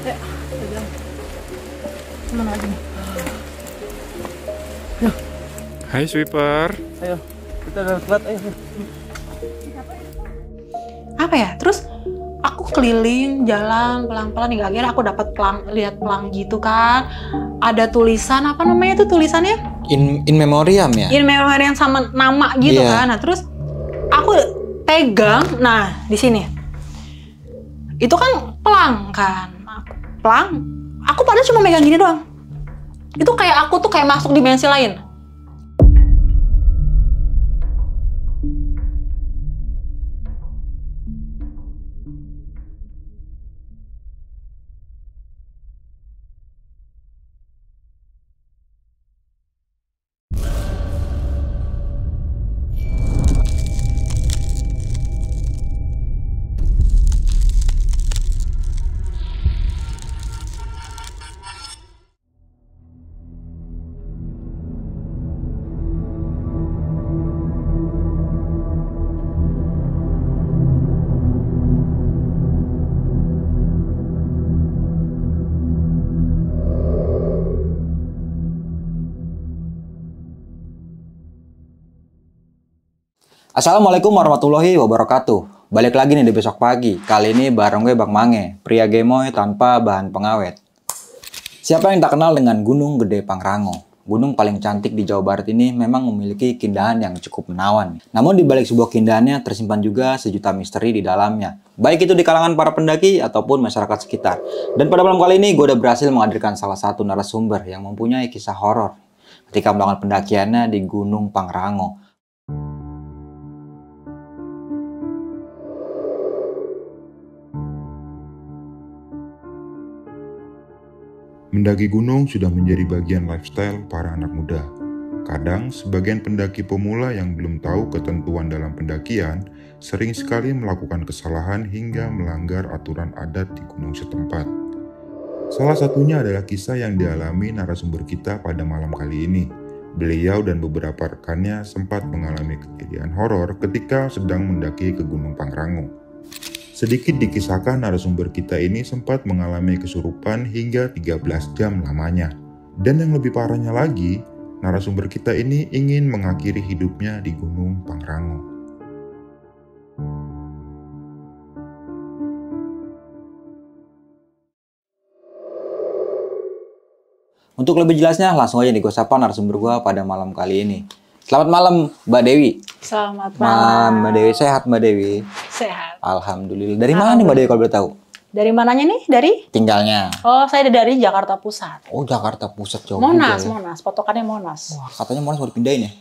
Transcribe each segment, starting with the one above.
Ya, udah. Mana lagi nih? Hai sweeper. Ayo, kita udah telat, ayo. Apa ya? Terus aku keliling jalan pelan-pelan hingga akhirnya aku dapat lihat pelang gitu kan. Ada tulisan apa namanya tuh tulisannya? In memoriam ya? In memoriam sama nama gitu kan. Nah, terus aku pegang, nah di sini. Itu kan pelang kan. Pelang, aku padahal cuma megang gini doang. Itu kayak aku tuh kayak masuk dimensi lain. Assalamualaikum warahmatullahi wabarakatuh. Balik lagi nih di besok pagi. Kali ini bareng gue Bang Mange, pria gemoy tanpa bahan pengawet. Siapa yang tak kenal dengan Gunung Gede Pangrango? Gunung paling cantik di Jawa Barat ini memang memiliki keindahan yang cukup menawan. Namun di balik sebuah keindahannya tersimpan juga sejuta misteri di dalamnya. Baik itu di kalangan para pendaki ataupun masyarakat sekitar. Dan pada malam kali ini gue udah berhasil menghadirkan salah satu narasumber yang mempunyai kisah horor ketika melakukan pendakiannya di Gunung Pangrango. Mendaki gunung sudah menjadi bagian lifestyle para anak muda. Kadang, sebagian pendaki pemula yang belum tahu ketentuan dalam pendakian sering sekali melakukan kesalahan hingga melanggar aturan adat di gunung setempat. Salah satunya adalah kisah yang dialami narasumber kita pada malam kali ini. Beliau dan beberapa rekannya sempat mengalami kejadian horor ketika sedang mendaki ke Gunung Pangrango. Sedikit dikisahkan, narasumber kita ini sempat mengalami kesurupan hingga 13 jam lamanya. Dan yang lebih parahnya lagi, narasumber kita ini ingin mengakhiri hidupnya di Gunung Pangrango. Untuk lebih jelasnya, langsung aja nih gue sapa narasumber gue pada malam kali ini. Selamat malam Mbak Dewi. Selamat malam. Mbak Dewi, sehat Mbak Dewi? Sehat. Alhamdulillah. Dari mana nih Mbak Dewi kalau boleh tahu? Dari mananya nih? Dari? Tinggalnya. Oh, saya dari Jakarta Pusat. Oh, Jakarta Pusat, jauh Monas, juga ya. Monas. Patokannya Monas. Wah, katanya Monas mau dipindahin ya?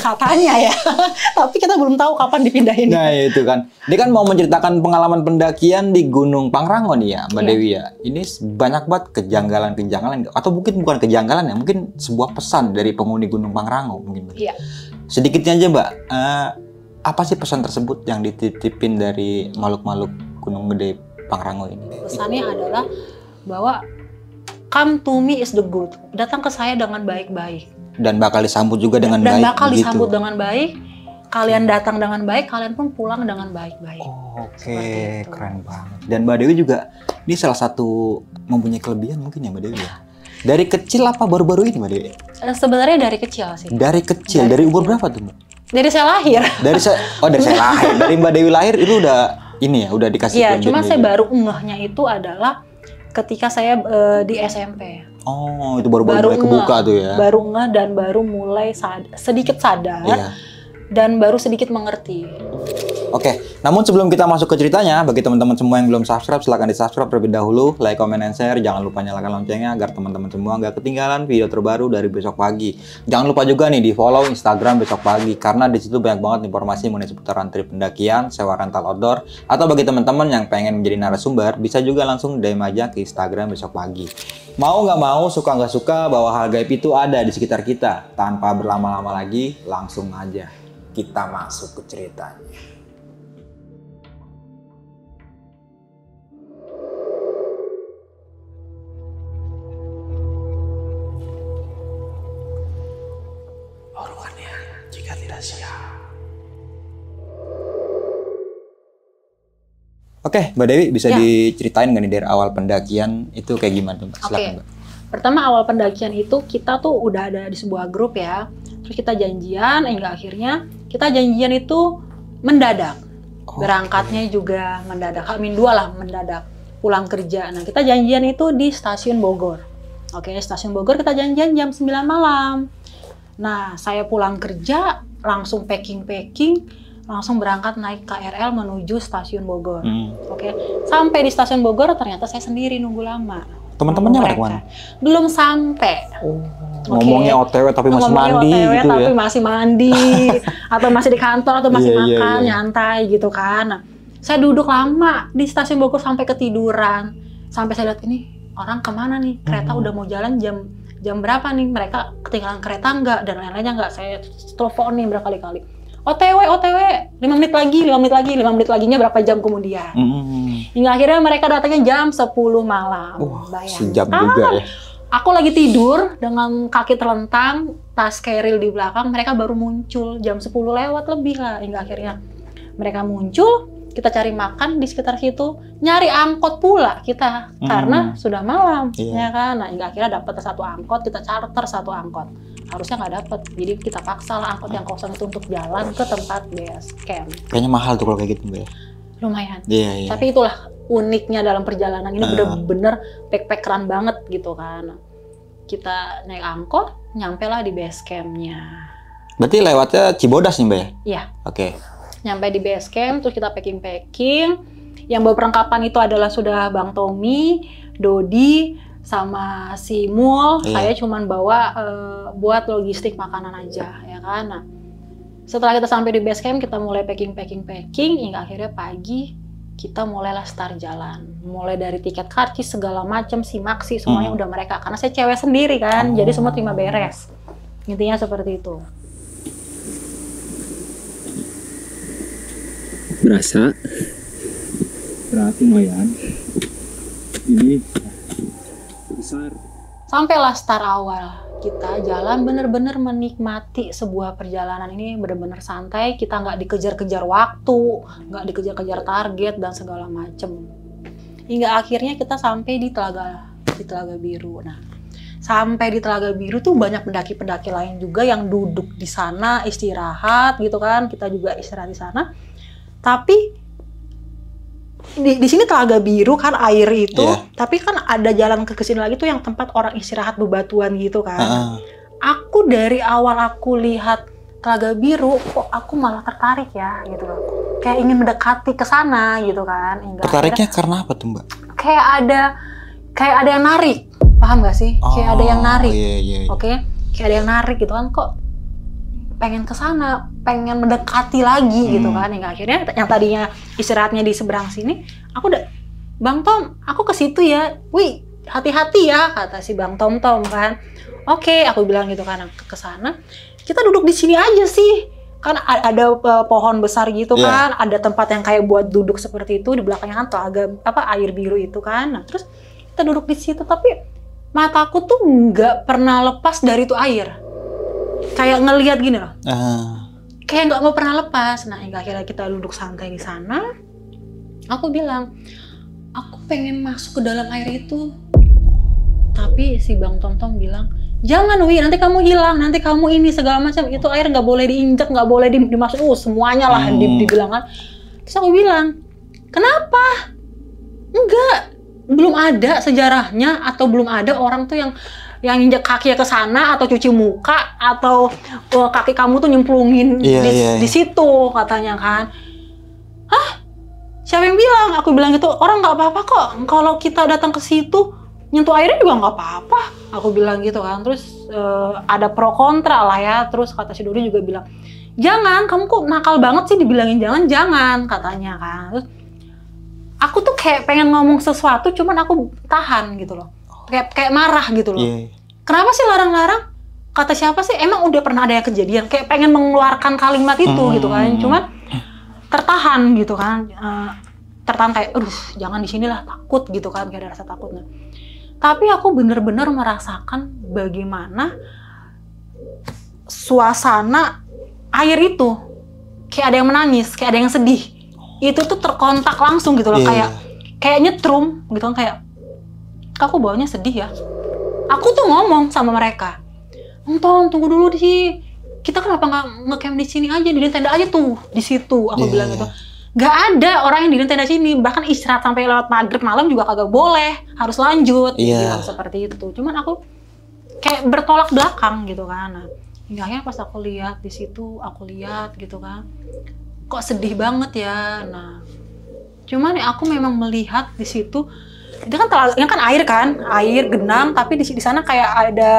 Katanya ya. Tapi kita belum tahu kapan dipindahin. Nah, itu kan. Dia kan mau menceritakan pengalaman pendakian di Gunung Pangrango nih ya, Mbak Dewi ya. Ini banyak banget kejanggalan-kejanggalan. Atau mungkin bukan kejanggalan ya, mungkin sebuah pesan dari penghuni Gunung Pangrango mungkin. Iya. Sedikitnya aja Mbak, apa sih pesan tersebut yang dititipin dari makhluk-makhluk Gunung Gede Pangrango ini? Pesannya adalah bahwa come to me is the good. Datang ke saya dengan baik-baik. Dan bakal disambut juga dengan baik. Dan bakal begitu. disambut dengan baik. Kalian datang dengan baik, kalian pun pulang dengan baik-baik. Oh, oke, keren banget. Dan Mbak Dewi juga, ini salah satu mempunyai kelebihan mungkin ya Mbak Dewi ya? Dari kecil apa baru-baru ini Mbak Dewi? Sebenarnya dari kecil sih. Dari kecil, dari umur berapa tuh Mbak? Dari saya lahir. Dari saya lahir. Dari Mbak Dewi lahir itu udah ini ya, udah dikasih Iya, kelebihan cuma gitu. saya baru ngehnya itu adalah ketika saya di SMP. Oh, itu baru mulai kebuka tuh ya? Baru ngeh dan baru mulai sedikit sadar. Iya. Dan baru sedikit mengerti. Oke, namun sebelum kita masuk ke ceritanya, bagi teman-teman semua yang belum subscribe, silahkan di-subscribe terlebih dahulu, like, comment, and share. Jangan lupa nyalakan loncengnya agar teman-teman semua nggak ketinggalan video terbaru dari Besok Pagi. Jangan lupa juga nih di-follow Instagram Besok Pagi, karena di situ banyak banget informasi mengenai seputaran trip pendakian, sewa rental outdoor, atau bagi teman-teman yang pengen menjadi narasumber, bisa juga langsung DM aja ke Instagram Besok Pagi. Mau nggak mau, suka nggak suka, bahwa hal gaib itu ada di sekitar kita. Tanpa berlama-lama lagi, langsung aja kita masuk ke ceritanya. Oruannya jika tidak siap. Oke Oke, Mbak Dewi bisa Ya. diceritain nggak nih dari awal pendakian itu kayak gimana tuh Mbak? Silakan Oke. Mbak. Pertama awal pendakian itu kita tuh udah ada di sebuah grup ya. Terus kita janjian, hingga akhirnya kita janjian itu mendadak. Berangkatnya juga mendadak. H-2 lah mendadak. Pulang kerja. Nah kita janjian itu di stasiun Bogor. Oke, stasiun Bogor kita janjian jam 9 malam. Nah saya pulang kerja langsung packing, langsung berangkat naik KRL menuju stasiun Bogor. Oke, sampai di stasiun Bogor ternyata saya sendiri nunggu lama. Teman-temannya pada Mereka kemana? belum sampai. Oke. Ngomongnya OTW tapi masih Ngomongnya mandi OTW, gitu tapi ya. masih mandi atau masih di kantor atau masih Iya, iya, makan iya. nyantai gitu kan. Nah, saya duduk lama di stasiun Bogor sampai ketiduran. Sampai saya lihat ini orang kemana nih? Kereta udah mau jalan jam berapa nih? Mereka ketinggalan kereta nggak dan lain-lainnya nggak? Saya telepon nih berkali-kali. OTW, 5 menit lagi, 5 menit laginya berapa jam kemudian. Hingga akhirnya mereka datangnya jam 10 malam. Wah, Bayangkan. sejam juga ya. Aku lagi tidur dengan kaki terlentang, tas keril di belakang, mereka baru muncul jam 10 lewat lebih lah. Hingga akhirnya mereka muncul, kita cari makan di sekitar situ, nyari angkot pula kita karena sudah malam, Iya. ya kan. Nah, hingga akhirnya dapat satu angkot, kita charter satu angkot. Harusnya nggak dapet, jadi kita paksa lah angkot yang kosong itu untuk jalan ke tempat base camp. Kayaknya mahal tuh kalau kayak gitu Mbak. Lumayan. Iya, iya. Tapi itulah uniknya dalam perjalanan ini, bener-bener backpackeran banget gitu kan. Kita naik angkot, nyampe lah di base campnya. Berarti lewatnya Cibodas nih Mbak ya? Iya, Oke. nyampe di base camp, terus kita packing. Yang bawa perlengkapan itu adalah sudah Bang Tommy, Dodi, sama si Mul. Iya. Saya cuman bawa buat logistik makanan aja, ya kan. Nah, setelah kita sampai di base camp, kita mulai packing, hingga akhirnya pagi kita mulailah start jalan. Mulai dari tiket karcis segala macam, simaksi semuanya udah mereka. Karena saya cewek sendiri kan, jadi semua terima beres. Intinya seperti itu. Berasa berat lumayan. Ini besar. Sampailah start awal. Kita jalan bener-bener menikmati sebuah perjalanan ini bener-bener santai. Kita nggak dikejar-kejar waktu, nggak dikejar-kejar target dan segala macem. Hingga akhirnya kita sampai di Telaga Biru. Nah, sampai di Telaga Biru tuh banyak pendaki-pendaki lain juga yang duduk di sana istirahat gitu kan. Kita juga istirahat di sana. Tapi di sini Telaga Biru kan air itu, tapi kan ada jalan ke sini lagi tuh yang tempat orang istirahat bebatuan gitu kan. Aku dari awal aku lihat Telaga Biru, kok aku malah tertarik ya gitu loh. Kayak ingin mendekati ke sana gitu kan. Hingga Tertariknya karena apa tuh Mbak? kayak ada yang narik, paham gak sih? Kayak ada yang narik. Iya. Oke, kayak ada yang narik gitu kan, kok pengen ke sana, pengen mendekati lagi gitu kan. Hingga akhirnya yang tadinya istirahatnya di seberang sini, aku udah, Bang Tom, aku ke situ ya. Wih, hati-hati ya, kata si Bang Tom kan. Oke, aku bilang gitu kan, ke sana. Kita duduk di sini aja sih. Kan ada pohon besar gitu kan, ada tempat yang kayak buat duduk seperti itu, di belakangnya kan telaga air biru itu kan. Nah, terus kita duduk di situ, tapi mataku tuh nggak pernah lepas dari itu air. Kayak ngelihat gini loh. Kayak nggak mau pernah lepas. Nah, hingga akhirnya kita duduk santai di sana. Aku bilang, aku pengen masuk ke dalam air itu. Tapi si Bang Tom bilang, jangan Wi, nanti kamu hilang, nanti kamu ini segala macam. Itu air nggak boleh diinjak, nggak boleh dimasuk. Semuanya lah dibilang kan. Terus aku bilang, kenapa? Enggak, belum ada sejarahnya atau belum ada orang tuh yang injak kakinya ke sana atau cuci muka atau kaki kamu tuh nyemplungin di situ katanya kan. Hah? Siapa yang bilang? Aku bilang gitu, orang nggak apa-apa kok. Kalau kita datang ke situ nyentuh airnya juga nggak apa-apa. Aku bilang gitu kan. Terus ada pro kontra lah ya. Terus kata si Dodi juga bilang, jangan, kamu kok nakal banget sih dibilangin jangan katanya kan. Terus aku tuh kayak pengen ngomong sesuatu, cuman aku tahan gitu loh. Kayak marah gitu loh. Kenapa sih larang-larang? Kata siapa sih? Emang udah pernah ada yang kejadian? Kayak pengen mengeluarkan kalimat itu gitu kan. Cuman tertahan gitu kan. Tertahan kayak, jangan di sinilah, takut gitu kan. Kayak ada rasa takutnya. Tapi aku bener-bener merasakan bagaimana suasana air itu. Kayak ada yang menangis, kayak ada yang sedih. itu tuh terkontak langsung gitu loh, kayak nyetrum gitu kan, kayak aku bawanya sedih ya. Aku tuh ngomong sama mereka, Tong tunggu dulu di kita kenapa nggak ngecamp di sini aja, di tenda aja tuh di situ. Aku bilang gitu. Gak ada orang yang di tenda sini, bahkan istirahat sampai lewat maghrib malam juga kagak boleh, harus lanjut. Bilang seperti itu. Cuman aku kayak bertolak belakang gitu kan. Nah, hingga akhirnya pas aku lihat di situ, aku lihat gitu kan, kok sedih banget ya. Nah, cuman aku memang melihat di situ, itu kan ini kan air genang, tapi di sana kayak ada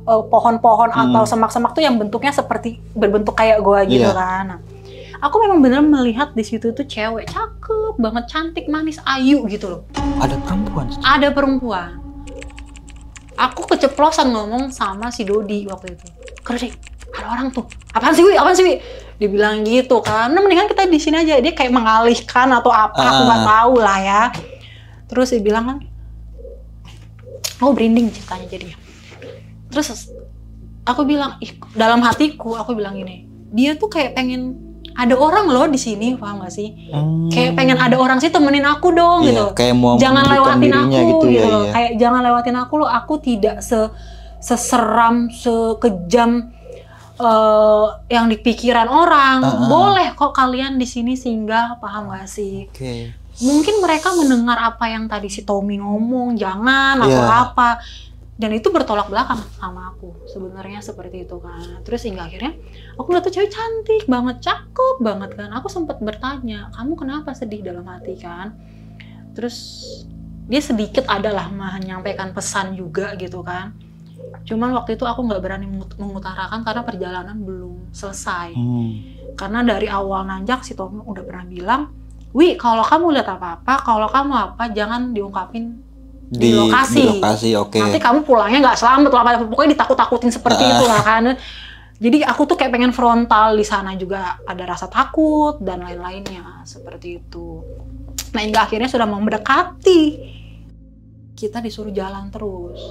pohon-pohon atau semak-semak tuh yang bentuknya seperti berbentuk kayak goa gitu kan. Nah, aku memang bener melihat di situ tuh cewek cakep banget, cantik, manis, ayu gitu loh. Ada perempuan? Ada perempuan. Aku keceplosan ngomong sama si Dodi waktu itu. Kerja, ada orang tuh. Apaan sih, Wi? Dia bilang gitu kan. Nah, mendingan kita di sini aja. Dia kayak mengalihkan atau apa, aku nggak tahu lah ya. Terus dia bilang kan, aku berinding ceritanya jadinya. Terus aku bilang, dalam hatiku aku bilang gini, dia tuh kayak pengen ada orang loh di sini, paham gak sih? Kayak pengen ada orang sih temenin aku dong gitu. Kayak mau jangan lewatin aku gitu. Ya. Kayak jangan lewatin aku loh. Aku tidak seseram, sekejam yang di pikiran orang. Boleh kok kalian di sini singgah, paham gak sih? Mungkin mereka mendengar apa yang tadi si Tommy ngomong, jangan atau apa. Dan itu bertolak belakang sama aku sebenarnya seperti itu kan. Terus hingga akhirnya aku lihat tuh cewek cantik banget, cakep banget kan. Aku sempat bertanya, kamu kenapa sedih dalam hati kan? Terus dia sedikit adalah menyampaikan pesan juga gitu kan. Cuman waktu itu aku nggak berani mengutarakan karena perjalanan belum selesai. Karena dari awal nanjak si Tommy udah pernah bilang, Wi, kalau kamu lihat apa-apa, kalau kamu apa, jangan diungkapin di lokasi. Nanti kamu pulangnya nggak selamat lah, pokoknya ditakut-takutin seperti itu lah kan. Jadi aku tuh kayak pengen frontal di sana juga, ada rasa takut dan lain-lainnya seperti itu. Nah, hingga akhirnya sudah mendekati, kita disuruh jalan terus.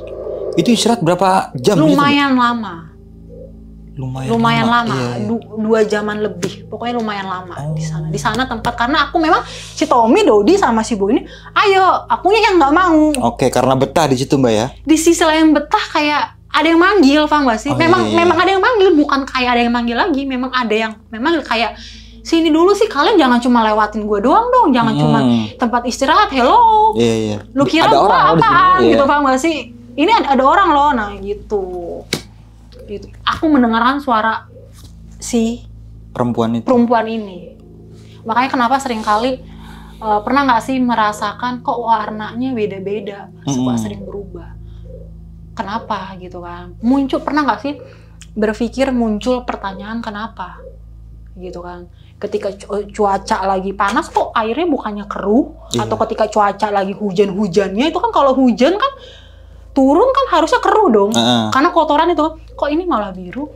Itu istirahat berapa jam? Lumayan lama. Lumayan lama. Iya. 2 jaman lebih, pokoknya lumayan lama di sana. Di sana tempat, karena aku memang si Tommy, Dodi sama si Boy ini, ayo, akunya yang nggak mau. Karena betah di situ Mbak ya. Di sisi lain betah, kayak ada yang manggil, paham gak sih? Memang ada yang manggil, bukan kayak ada yang manggil lagi. Memang ada yang kayak sini dulu sih, kalian jangan cuma lewatin gue doang dong, jangan cuma tempat istirahat. Hello, lu kira gue apaan gitu, paham gak sih? Ini ada orang loh, nah gitu. Aku mendengarkan suara si perempuan ini. Makanya kenapa seringkali pernah nggak sih merasakan kok warnanya beda-beda, suka sering berubah. Kenapa gitu kan? Pernah nggak sih berpikir muncul pertanyaan kenapa? Gitu kan? Ketika cuaca lagi panas kok airnya bukannya keruh, atau ketika cuaca lagi hujan-hujannya itu kan, kalau hujan kan turun kan harusnya keruh dong, karena kotoran itu. Kok ini malah biru?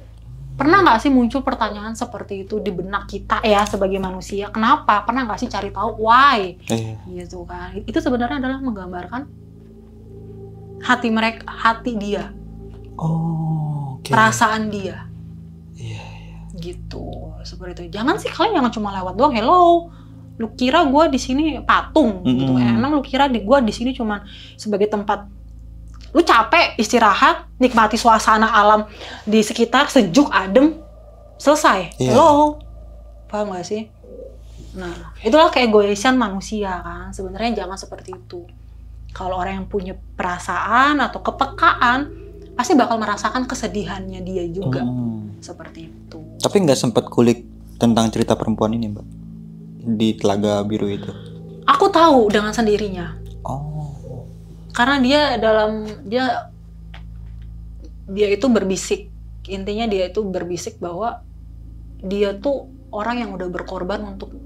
Pernah nggak sih muncul pertanyaan seperti itu di benak kita ya sebagai manusia? Kenapa? Pernah nggak sih cari tahu why? Gitu kan? Itu sebenarnya adalah menggambarkan hati dia, perasaan dia. Gitu, seperti itu. Jangan sih kalian jangan cuma lewat doang. Hello, lu kira gue di sini patung? Gitu. Emang lu kira gue di sini cuma sebagai tempat lu capek istirahat, nikmati suasana alam di sekitar, sejuk, adem, selesai. Hello, paham gak sih? Nah, itulah keegoisan manusia kan. Sebenarnya jangan seperti itu. Kalau orang yang punya perasaan atau kepekaan, pasti bakal merasakan kesedihannya dia juga. Seperti itu. Tapi nggak sempat kulik tentang cerita perempuan ini, Mbak, di Telaga Biru itu? Aku tahu dengan sendirinya. Karena dia itu berbisik, intinya dia itu berbisik bahwa dia tuh orang yang udah berkorban untuk,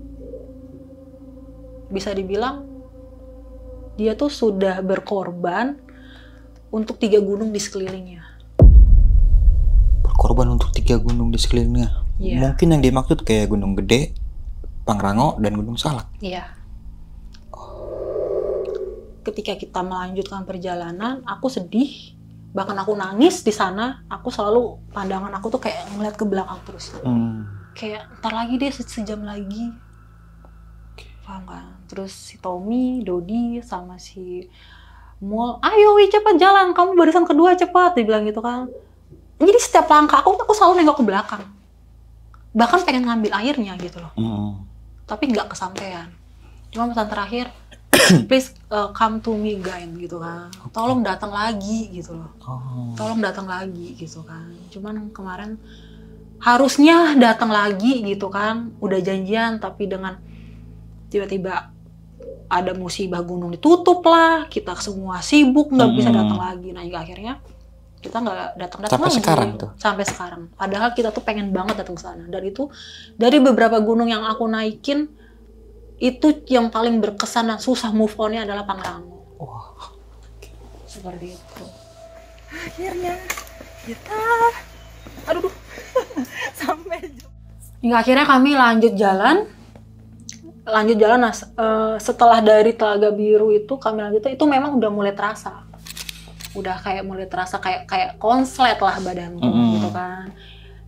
bisa dibilang dia tuh sudah berkorban untuk 3 gunung di sekelilingnya. Berkorban untuk 3 gunung di sekelilingnya? Mungkin yang dimaksud kayak Gunung Gede, Pangrango, dan Gunung Salak. Iya. Ketika kita melanjutkan perjalanan, aku sedih, bahkan aku nangis di sana. Aku selalu, pandangan aku tuh kayak ngeliat ke belakang terus. Kayak ntar lagi deh, sejam lagi. paham kan. Terus si Tommy, Dodi sama si Mul, ayo Wi cepet jalan, kamu barisan kedua cepat, dibilang gitu kan. Jadi setiap langkah aku selalu nengok ke belakang, bahkan pengen ngambil airnya gitu loh. Tapi nggak kesampaian. Cuma pesan terakhir, please come to me again gitu kan. Tolong datang lagi gitu loh. Tolong datang lagi gitu kan. Cuman kemarin harusnya datang lagi gitu kan. Udah janjian tapi dengan tiba-tiba ada musibah gunung ditutup lah. Kita semua sibuk nggak bisa datang lagi. Nah hingga akhirnya kita nggak datang-datang sampai lagi. Sekarang tuh. Sampai sekarang. Padahal kita tuh pengen banget datang ke sana. Dan itu dari beberapa gunung yang aku naikin, itu yang paling berkesan dan susah move on-nya adalah Pangrango. Wah. Seperti itu. Akhirnya kita, aduh, sampai. Hingga akhirnya kami lanjut jalan. Nah, setelah dari Telaga Biru itu kami lanjut, itu memang udah mulai terasa. Udah kayak mulai terasa kayak konslet lah badanku gitu kan.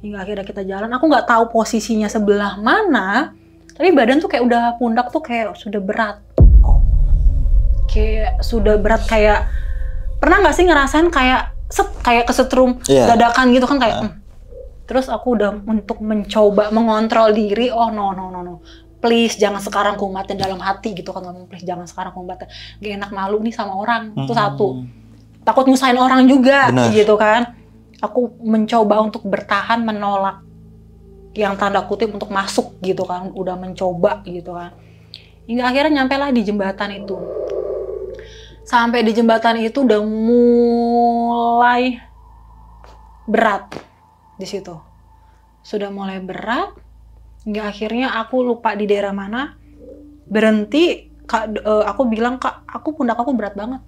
Hingga akhirnya kita jalan, aku nggak tahu posisinya sebelah mana, tapi badan tuh kayak udah pundak tuh kayak sudah berat. Kayak sudah berat, kayak pernah nggak sih ngerasain kayak kayak kesetrum dadakan gitu kan kayak. Terus aku udah untuk mencoba mengontrol diri, oh no. Please jangan sekarang kumatin dalam hati gitu kan, ngomong please jangan sekarang kumatin. Gak enak, malu nih sama orang, itu satu. Takut nyusahin orang juga. Bener. Gitu kan. Aku mencoba untuk bertahan, menolak yang tanda kutip untuk masuk gitu kan, udah mencoba gitu kan. Hingga akhirnya nyampe lah di jembatan itu. Sampai di jembatan itu udah mulai berat di situ. Sudah mulai berat. Hingga akhirnya aku lupa di daerah mana. Berhenti, aku bilang, Kak, pundak aku berat banget.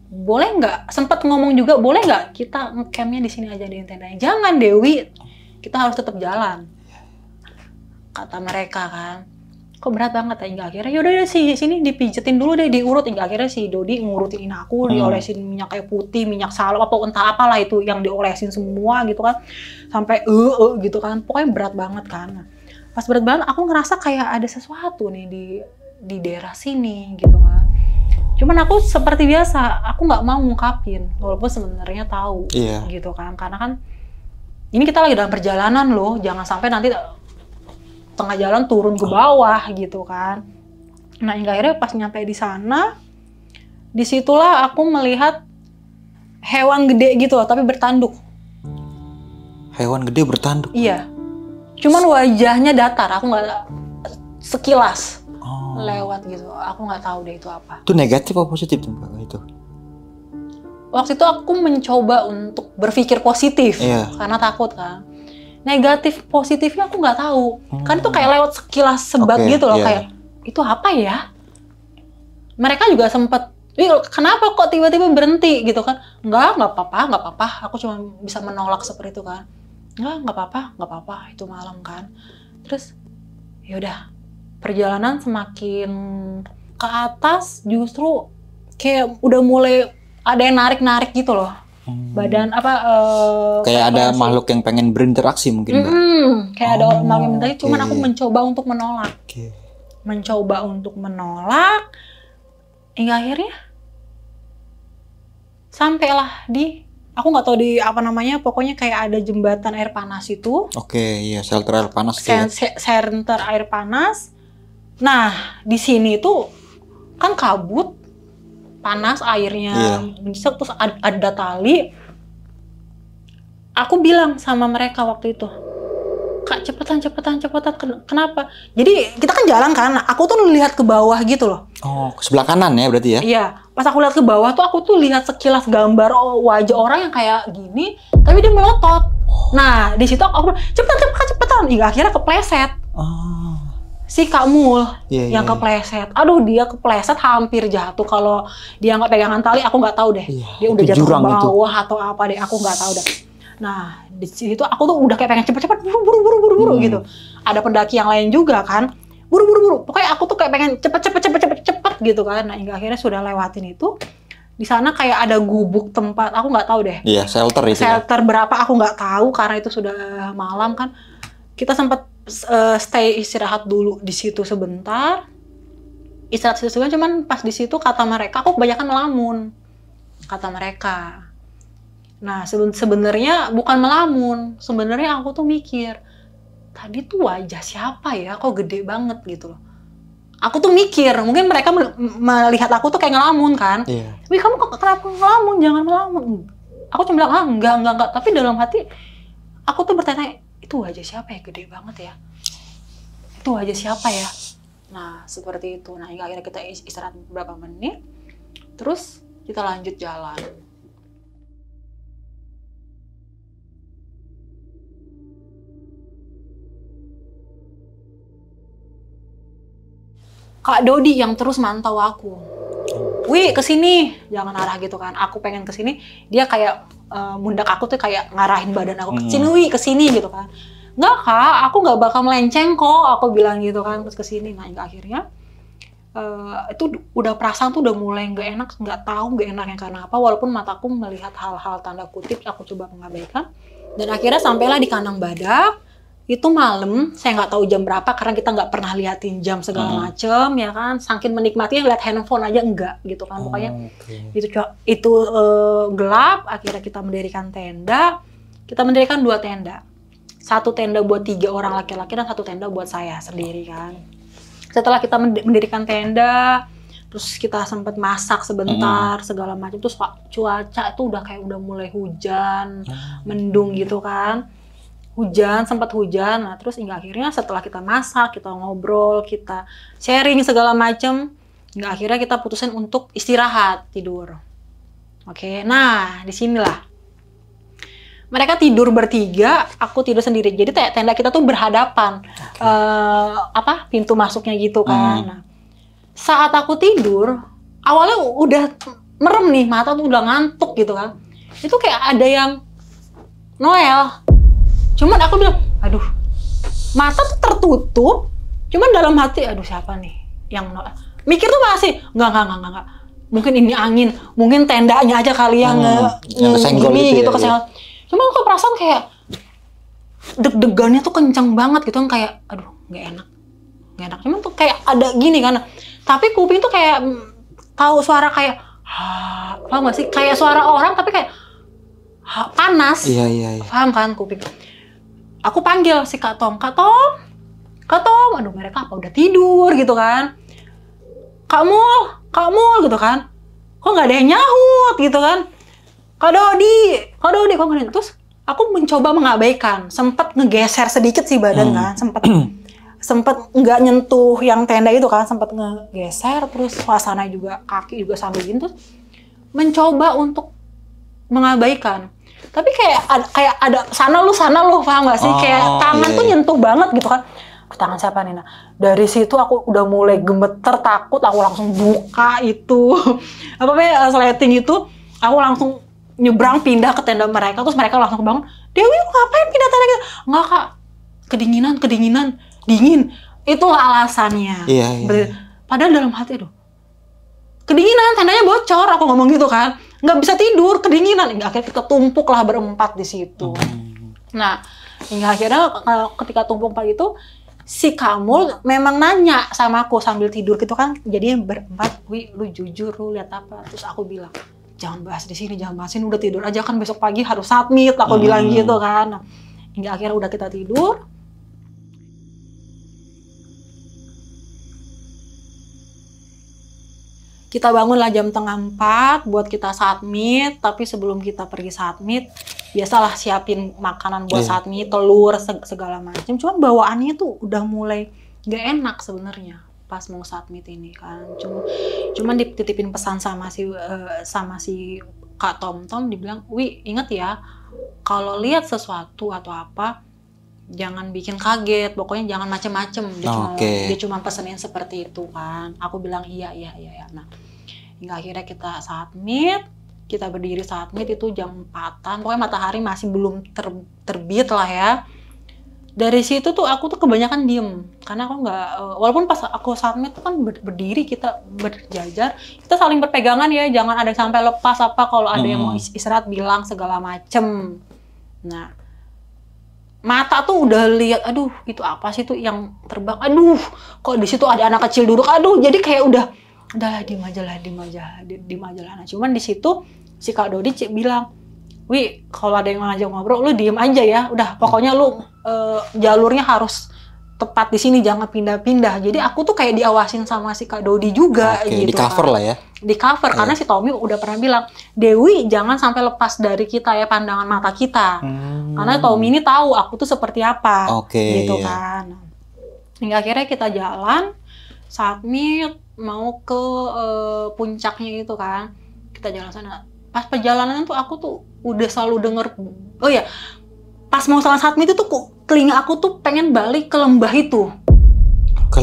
Boleh nggak? Sempat ngomong juga, boleh nggak kita ngecampnya di sini aja di tendanya? Jangan Dewi, kita harus tetap jalan. Kata mereka kan, kok berat banget ya? Hingga akhirnya yaudah deh sini dipijetin dulu deh, diurut. Hingga akhirnya si Dodi ngurutin aku, diolesin minyak kayu putih, minyak salep, apa entah apalah itu yang diolesin semua gitu kan, sampai gitu kan. Pokoknya berat banget kan. Pas berat banget, aku ngerasa kayak ada sesuatu nih di daerah sini gitu kan. Cuman aku seperti biasa, aku nggak mau ngungkapin, walaupun sebenarnya tahu, gitu kan. Karena kan ini kita lagi dalam perjalanan loh, jangan sampai nanti tengah jalan turun ke bawah gitu kan. Nah hingga akhirnya pas nyampe di sana, disitulah aku melihat hewan gede gitu loh, tapi bertanduk. Hewan gede bertanduk? Iya. Cuman wajahnya datar, aku nggak sekilas. Lewat gitu, aku nggak tahu deh itu apa. Itu negatif atau positif tuh Mbak itu? Waktu itu aku mencoba untuk berpikir positif, karena takut kan. Negatif positifnya aku nggak tahu, kan itu kayak lewat sekilas sebat gitu loh, kayak itu apa ya? Mereka juga sempat, kenapa kok tiba-tiba berhenti gitu kan? Nggak apa-apa, aku cuma bisa menolak seperti itu kan. Nggak apa-apa, itu malam kan. Terus yaudah. Perjalanan semakin ke atas justru kayak udah mulai ada yang narik-narik gitu loh. Badan kayak ada makhluk yang pengen berinteraksi mungkin Mbak. Kayak ada makhluk yang berinteraksi, cuman aku mencoba untuk menolak. Mencoba untuk menolak hingga akhirnya sampailah di, aku nggak tahu di apa namanya, pokoknya kayak ada jembatan air panas itu. Shelter air panas. Shelter air panas. Nah, di sini tuh kan kabut, panas airnya, terus ada tali. Aku bilang sama mereka waktu itu, Kak cepetan, kenapa? Jadi kita kan jalan kan, aku tuh lihat ke bawah gitu loh. Oh, ke sebelah kanan ya berarti ya? Iya, pas aku lihat ke bawah tuh aku tuh lihat sekilas gambar wajah orang yang kayak gini, tapi dia melotot. Nah, di situ aku bilang, cepetan, hingga akhirnya kepleset. Si Kak Mul yang kepleset. Aduh, dia kepleset hampir jatuh. Kalau dia nggak pegangan tali, aku nggak tahu deh. Dia udah jatuh ke bawah atau apa deh, aku nggak tahu deh. Nah, di situ aku tuh udah kayak pengen cepet-cepet, buru-buru gitu. Ada pendaki yang lain juga kan, buru-buru. Pokoknya aku tuh kayak pengen cepet gitu kan. Nah, hingga akhirnya sudah lewatin itu. Di sana kayak ada gubuk tempat, aku nggak tahu deh. Shelter itu. Shelter berapa aku nggak tahu karena itu sudah malam kan. Kita sempat stay istirahat dulu di situ sebentar. Istirahat situ sebentar, cuman pas di situ kata mereka aku kebanyakan melamun. Kata mereka. Nah, sebenarnya bukan melamun. Sebenarnya aku tuh mikir, tadi tuh wajah siapa ya? Kok gede banget gitu loh. Aku tuh mikir, mungkin mereka melihat aku tuh kayak ngelamun kan. Wih, kamu kenapa ngelamun? Jangan melamun. Aku cuma bilang, enggak. Tapi dalam hati, aku tuh bertanya, itu wajah siapa ya? Gede banget ya. Itu wajah siapa ya? Nah, seperti itu. Nah, hingga akhirnya kita istirahat beberapa menit. Terus kita lanjut jalan. Kak Dodi yang terus mantau aku. Wih, kesini, jangan arah gitu kan. Aku pengen kesini, dia kayak mundak aku tuh kayak ngarahin badan aku kesini, wih kesini gitu kan. Nggak Kak, aku nggak bakal melenceng kok. Aku bilang gitu kan, terus kesini. Nah, hingga akhirnya itu udah perasaan tuh udah mulai nggak enak, nggak tahu nggak enaknya karena apa. Walaupun mataku melihat hal-hal tanda kutip, aku coba mengabaikan. Dan akhirnya sampailah di Kandang Badak. Itu malam, saya nggak tahu jam berapa karena kita nggak pernah liatin jam segala macem, ya kan. Saking menikmatinya lihat handphone aja enggak gitu kan. Pokoknya itu gelap. Akhirnya kita mendirikan tenda. Kita mendirikan 2 tenda. 1 tenda buat 3 orang laki-laki dan 1 tenda buat saya sendiri kan. Setelah kita mendirikan tenda, terus kita sempat masak sebentar segala macam. Terus cuaca itu udah kayak udah mulai hujan, mendung gitu kan. Sempat hujan. Nah, terus hingga akhirnya setelah kita masak, kita ngobrol, kita sharing segala macem, hingga akhirnya kita putusin untuk istirahat, tidur. Oke, nah disinilah. Mereka tidur bertiga, aku tidur sendiri. Jadi tenda kita tuh berhadapan, pintu masuknya gitu kan. Nah, saat aku tidur, awalnya udah merem nih, mata tuh udah ngantuk gitu kan. Itu kayak ada yang Noel. Cuman aku bilang, aduh, mata tuh tertutup, cuman dalam hati, aduh siapa nih yang mikir tuh masih, enggak. Mungkin ini angin, mungkin tendanya aja kali yang gini gitu, kesenggol. Cuman aku perasaan kayak deg-degannya tuh kenceng banget gitu kan, kayak, aduh, nggak enak. Cuman tuh kayak ada gini kan, tapi kuping tuh kayak tahu suara kayak, paham gak sih? Kayak suara orang tapi kayak panas. Iya. Paham kan kuping? Aku panggil si Kak Tom, aduh mereka apa udah tidur gitu kan. Kak Mul gitu kan. Kok nggak ada yang nyahut gitu kan. Kak Dodi, kok nggak ada. Terus aku mencoba mengabaikan, sempat ngegeser sedikit sih badan kan, sempat nggak nyentuh yang tenda itu kan, sempat ngegeser, terus suasana juga kaki juga sambil gitu, mencoba untuk mengabaikan. Tapi kayak ada sana lu, paham gak sih? Kayak tangan tuh nyentuh banget gitu kan. Tangan siapa nih? Nah, dari situ aku udah mulai gemeter, takut. Aku langsung buka itu sleting itu. Aku langsung nyebrang pindah ke tenda mereka. Terus mereka langsung bangun. Dewi, ngapain pindah tenda gitu? Enggak Kak, kedinginan, dingin. Itulah alasannya. Iya. Padahal dalam hati, aduh, kedinginan, tendanya bocor. Aku ngomong gitu kan. Nggak bisa tidur, kedinginan. Akhirnya kita tumpuk lah berempat di situ. Nah, hingga akhirnya ketika tumpuk empat itu, si Kamul memang nanya sama aku sambil tidur gitu kan. Jadi berempat, wih lu jujur, lu lihat apa? Terus aku bilang, jangan bahas di sini, udah tidur aja kan besok pagi harus submit. Aku bilang gitu kan. Nah, hingga akhirnya udah kita tidur. Kita bangunlah jam 3:30 buat kita submit, tapi sebelum kita pergi submit, biasalah siapin makanan buat submit, telur, segala macam. Cuman bawaannya tuh udah mulai gak enak sebenarnya pas mau submit ini kan. Cuman dititipin pesan sama si Kak Tom, dibilang, "Wi, inget ya, kalau lihat sesuatu atau apa, jangan bikin kaget, pokoknya jangan macem-macem." Dia cuma pesenin seperti itu kan. Aku bilang iya. Nah, hingga akhirnya kita submit, kita berdiri submit itu jam 4-an, pokoknya matahari masih belum terbit lah ya. Dari situ tuh aku tuh kebanyakan diem, karena aku nggak, walaupun pas aku submit tuh kan berdiri, kita berjajar, kita saling berpegangan ya, jangan ada yang sampai lepas apa, kalau ada yang mau istirahat bilang segala macem. Nah, mata tuh udah lihat, aduh itu apa sih tuh yang terbang, aduh kok di situ ada anak kecil duduk, aduh jadi kayak udahlah diem aja lah. Nah, cuman di situ si Kak Dodi bilang, Wi kalau ada yang ngajak ngobrol lu diem aja ya, udah pokoknya lu jalurnya harus tepat di sini, jangan pindah-pindah. Jadi aku tuh kayak diawasin sama si Kak Dodi juga gitu. Di cover lah ya. Di cover karena si Tommy udah pernah bilang, Dewi jangan sampai lepas dari kita ya pandangan mata kita. Karena Tommy ini tahu aku tuh seperti apa. Gitu kan. Hingga akhirnya kita jalan, submit mau ke puncaknya itu kan. Kita jalan sana. Pas perjalanan tuh aku tuh udah selalu denger, oh ya, pas mau salah submit itu tuh telinga aku tuh pengen balik ke lembah itu. Ke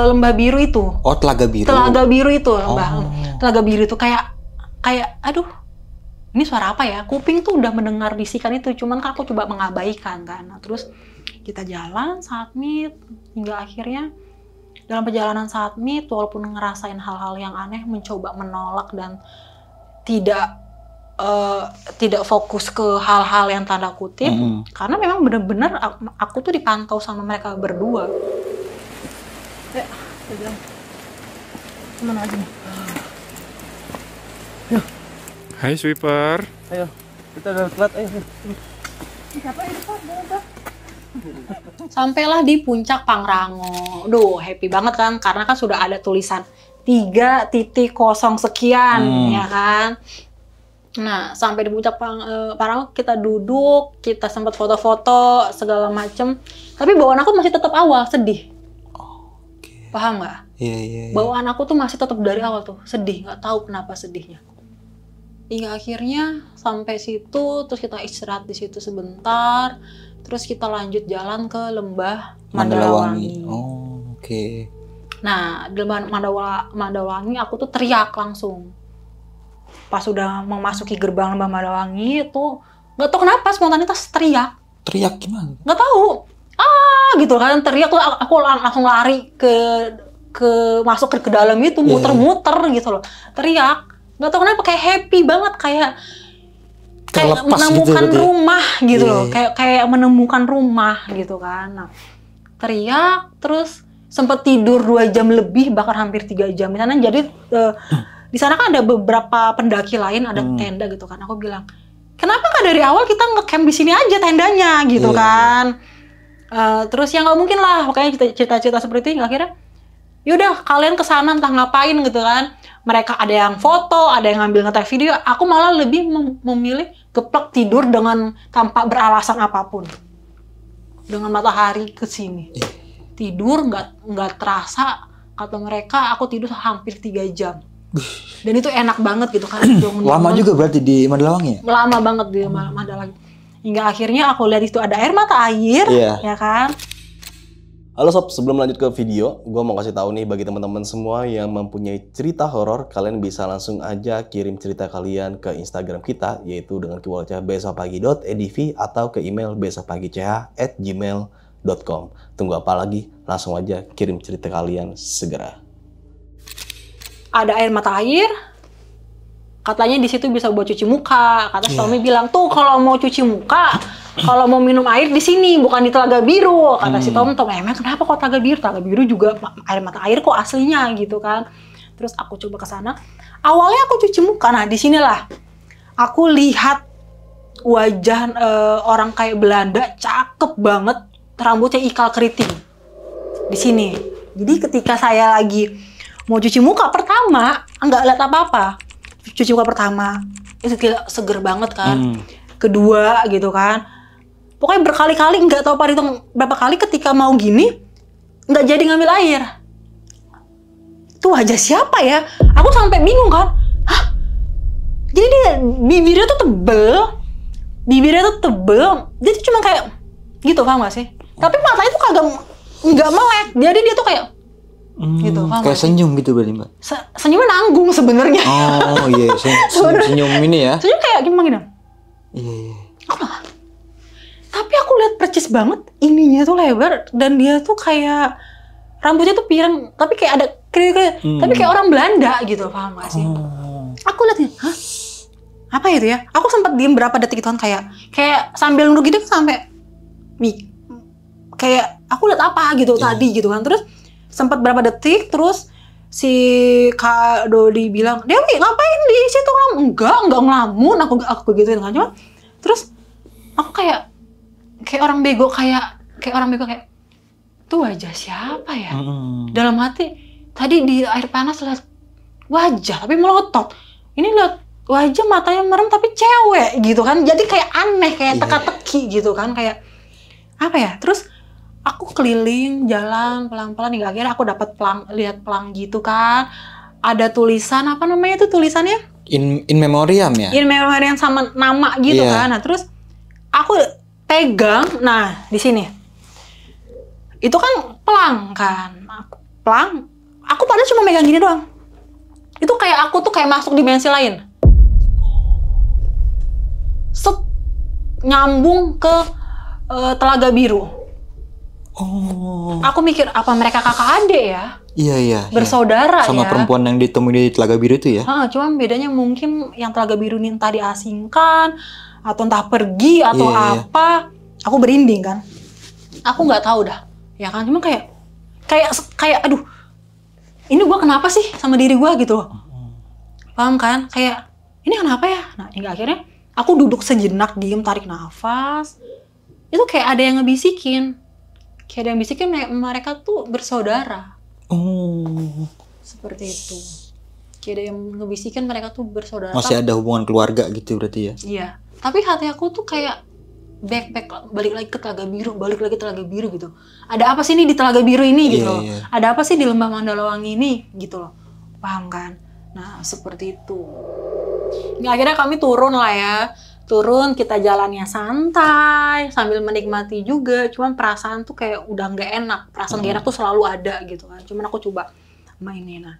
lembah biru itu. Oh, Telaga Biru. Telaga Biru itu, lembah. Telaga Biru itu kayak aduh. Ini suara apa ya? Kuping tuh udah mendengar bisikan itu, cuman kan aku coba mengabaikan kan. Nah, terus kita jalan submit hingga akhirnya dalam perjalanan submit walaupun ngerasain hal-hal yang aneh, mencoba menolak dan tidak fokus ke hal-hal yang tanda kutip, karena memang benar-benar aku tuh dipantau sama mereka berdua. Kemana aja nih? Hai sweeper. Ayo, kita udah telat, ayo. Sampailah di puncak Pangrango. Duh, happy banget kan, karena kan sudah ada tulisan 3.0 sekian, ya kan. Nah, sampai di puncak Pangrango kita duduk, kita sempat foto-foto segala macem. Tapi bawaan aku masih tetap awal, sedih. Paham nggak? Iya. Bawaan aku tuh masih tetap dari awal tuh, sedih, nggak tahu kenapa sedihnya. Hingga akhirnya sampai situ, terus kita istirahat di situ sebentar, terus kita lanjut jalan ke lembah Mandalawangi. Nah, di lembah Mandalawangi aku tuh teriak langsung. Pas udah memasuki gerbang lembah Mandalawangi itu, nggak tahu kenapa spontanitas teriak. Teriak gimana? Nggak tahu. Gitu kan, teriak tuh aku langsung lari masuk ke dalam itu, muter-muter gitu loh. Teriak. Nggak tahu kenapa kayak happy banget, kayak menemukan gitu, rumah gitu loh. Kayak menemukan rumah gitu kan. Nah, teriak terus sempat tidur 2 jam lebih, bahkan hampir 3 jam di sana. Jadi di sana kan ada beberapa pendaki lain, ada tenda gitu kan. Aku bilang, kenapa nggak dari awal kita nge-camp di sini aja tendanya gitu kan. Terus ya nggak mungkin lah, makanya cerita-cerita seperti ini. Akhirnya yaudah kalian kesana entah ngapain gitu kan. Mereka ada yang foto, ada yang ngambil ngetek video. Aku malah lebih memilih geplek tidur dengan tanpa beralasan apapun, dengan matahari ke sini. Tidur nggak terasa, kata mereka aku tidur hampir 3 jam. Dan itu enak banget gitu kan. Lama juga berarti di Mandalawangi ya? Lama banget di Mandalawangi. Hingga akhirnya aku lihat itu ada air mata air, ya kan. Halo sob, sebelum lanjut ke video, gue mau kasih tahu nih bagi teman-teman semua yang mempunyai cerita horor, kalian bisa langsung aja kirim cerita kalian ke Instagram kita, yaitu dengan keywordnya besokpagi.edv atau ke email besokpagi.ch@gmail.com. Tunggu apa lagi? Langsung aja kirim cerita kalian segera. Ada air mata air, katanya di situ bisa buat cuci muka. Kata Tommy bilang tuh kalau mau cuci muka, kalau mau minum air di sini, bukan di Telaga Biru. Kata si Tom, emang kenapa kok Telaga Biru? Telaga Biru juga air mata air kok aslinya gitu kan. Terus aku coba ke sana. Awalnya aku cuci muka. Nah, di sinilah aku lihat wajah orang kayak Belanda, cakep banget, rambutnya ikal keriting. Di sini. Jadi ketika saya lagi mau cuci muka pertama, nggak lihat apa-apa. Cuci muka pertama, itu seger banget kan. Kedua gitu kan. Pokoknya berkali-kali, nggak tahu pada hitung berapa kali ketika mau gini, nggak jadi ngambil air. Itu wajah siapa ya? Aku sampai bingung kan. Hah? Jadi dia bibirnya tuh tebel. Dia tuh cuma kayak gitu, paham gak sih? Tapi matanya tuh kagak nggak melek. Jadi dia tuh kayak gitu, paham kayak senyum gitu berarti Mbak? Senyumnya nanggung sebenarnya. Oh iya, senyum ini ya? Senyum kayak gimana? Iya. Tapi aku lihat percis banget, ininya tuh lebar dan dia tuh kayak rambutnya tuh pirang, tapi kayak ada tapi kayak orang Belanda gitu, paham gak sih? Aku lihat, hah? Apa itu ya? Aku sempat diem berapa detik itu kan kayak sambil nunggu gitu sampai kayak aku lihat apa gitu tadi gitu kan. Terus sempat berapa detik terus si Kak Dodi bilang, "Dewi, ngapain di situ ngelamun?" Enggak ngelamun, aku gituin kan. Cuma terus aku kayak orang bego kayak tuh wajah siapa ya? Dalam hati tadi di air panas lihat wajah tapi melotot. Ini lihat wajah matanya merem tapi cewek gitu kan. Jadi kayak aneh, kayak teka-teki gitu kan, kayak apa ya? Terus aku keliling jalan pelan-pelan hingga akhirnya aku dapat lihat pelang gitu kan. Ada tulisan apa namanya itu tulisannya? In memoriam ya? In memoriam sama nama gitu kan. Nah, terus aku pegang, nah di sini. Itu kan pelang kan. Aku padahal cuma megang gini doang. Itu kayak aku tuh kayak masuk dimensi lain. Set, nyambung ke Telaga Biru. Oh. Aku mikir apa mereka kakak adik ya? Iya. Bersaudara sama ya. perempuan yang ditemui di Telaga Biru itu ya? Cuma bedanya mungkin yang Telaga Biru ini entah diasingkan atau entah pergi atau apa. Aku berinding kan. Aku nggak tahu dah. Ya kan, cuma kayak aduh. Ini gua kenapa sih sama diri gua gitu loh. Paham kan? Kayak ini kenapa ya? Nah, hingga akhirnya aku duduk sejenak, diem, tarik nafas. Itu kayak ada yang ngebisikin. Kayak ada yang bisikin mereka tuh bersaudara. Oh. Seperti itu. Kayak ada yang ngebisikin mereka tuh bersaudara. Masih ada hubungan keluarga gitu berarti ya? Iya. Tapi hati aku tuh kayak backpack, balik lagi ke Telaga Biru gitu. Ada apa sih nih di Telaga Biru ini gitu loh. Ada apa sih di Lembah Mandalawangi ini gitu loh. Paham kan? Nah, seperti itu. Ya, akhirnya kami turun lah ya. Turun, kita jalannya santai sambil menikmati juga. Cuman perasaan tuh kayak udah nggak enak. Perasaan nggak enak tuh selalu ada gitu kan. Cuman aku coba mainin. Nah,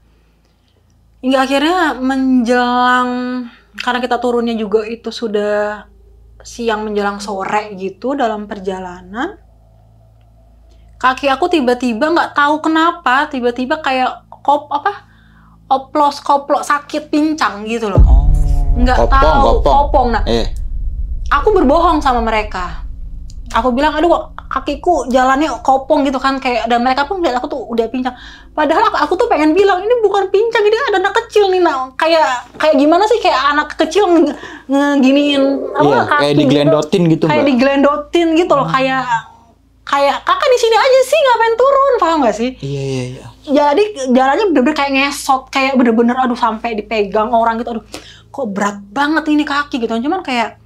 hingga akhirnya menjelang, karena kita turunnya juga itu sudah siang menjelang sore gitu dalam perjalanan. Kaki aku tiba-tiba nggak tahu kenapa, tiba-tiba kayak oplos-koplok sakit pincang gitu loh. Nggak tahu kopong. Nah, aku berbohong sama mereka. Aku bilang, aduh kok kakiku jalannya kopong gitu kan, kayak, dan mereka pun lihat aku tuh udah pincang. Padahal aku tuh pengen bilang ini bukan pincang, ini ada anak kecil nih. Nah, kayak gimana sih kayak anak kecil ngeginiin kaki kayak digelendotin gitu. Kayak digelendotin gitu loh, kayak kakak di sini aja sih, ngapain turun, paham gak sih? Iya. Jadi jalannya bener-bener kayak ngesot, kayak bener-bener aduh sampai dipegang orang gitu, aduh kok berat banget ini kaki gitu. Cuman kayak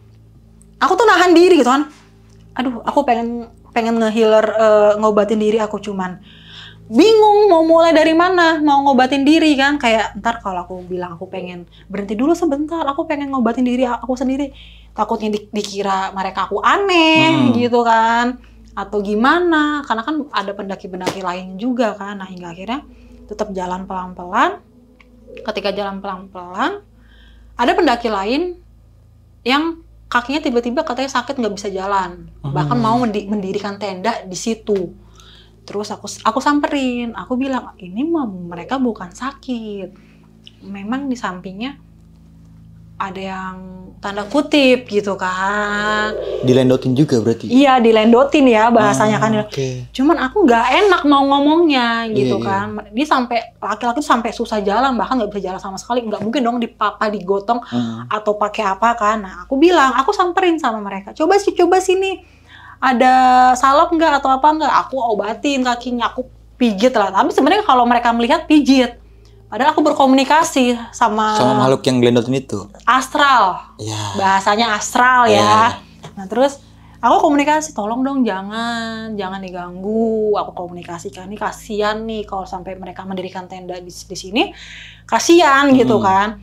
aku tuh nahan diri gitu kan. Aduh, aku pengen nge-healer, ngobatin diri aku, cuman bingung mau mulai dari mana, mau ngobatin diri kan. Kayak ntar kalau aku bilang aku pengen berhenti dulu sebentar, aku pengen ngobatin diri aku sendiri, takutnya dikira mereka aku aneh gitu kan, atau gimana, karena kan ada pendaki-pendaki lain juga kan. Nah, hingga akhirnya tetap jalan pelan-pelan. Ketika jalan pelan-pelan, ada pendaki lain yang kakinya tiba-tiba katanya sakit, nggak bisa jalan, bahkan mau mendirikan tenda di situ. Terus aku samperin, aku bilang ini mah mereka bukan sakit, memang di sampingnya ada yang tanda kutip gitu kan. Dilendotin juga berarti? Iya, dilendotin ya bahasanya kan. Okay. Cuman aku nggak enak mau ngomongnya gitu kan. Dia sampai, laki-laki sampai susah jalan, bahkan nggak bisa jalan sama sekali. Nggak mungkin dong digotong atau pakai apa kan. Nah, aku bilang, aku samperin sama mereka. Coba sini. Ada salep nggak atau apa nggak? Aku obatin kakinya, aku pijit lah. Tapi sebenarnya kalau mereka melihat pijit. Padahal aku berkomunikasi sama makhluk yang gelendotin itu. Astral. Ya. Bahasanya astral ya. Nah, terus aku komunikasi, tolong dong jangan diganggu. Aku komunikasikan, ini kasihan nih kalau sampai mereka mendirikan tenda di sini. Kasihan gitu kan.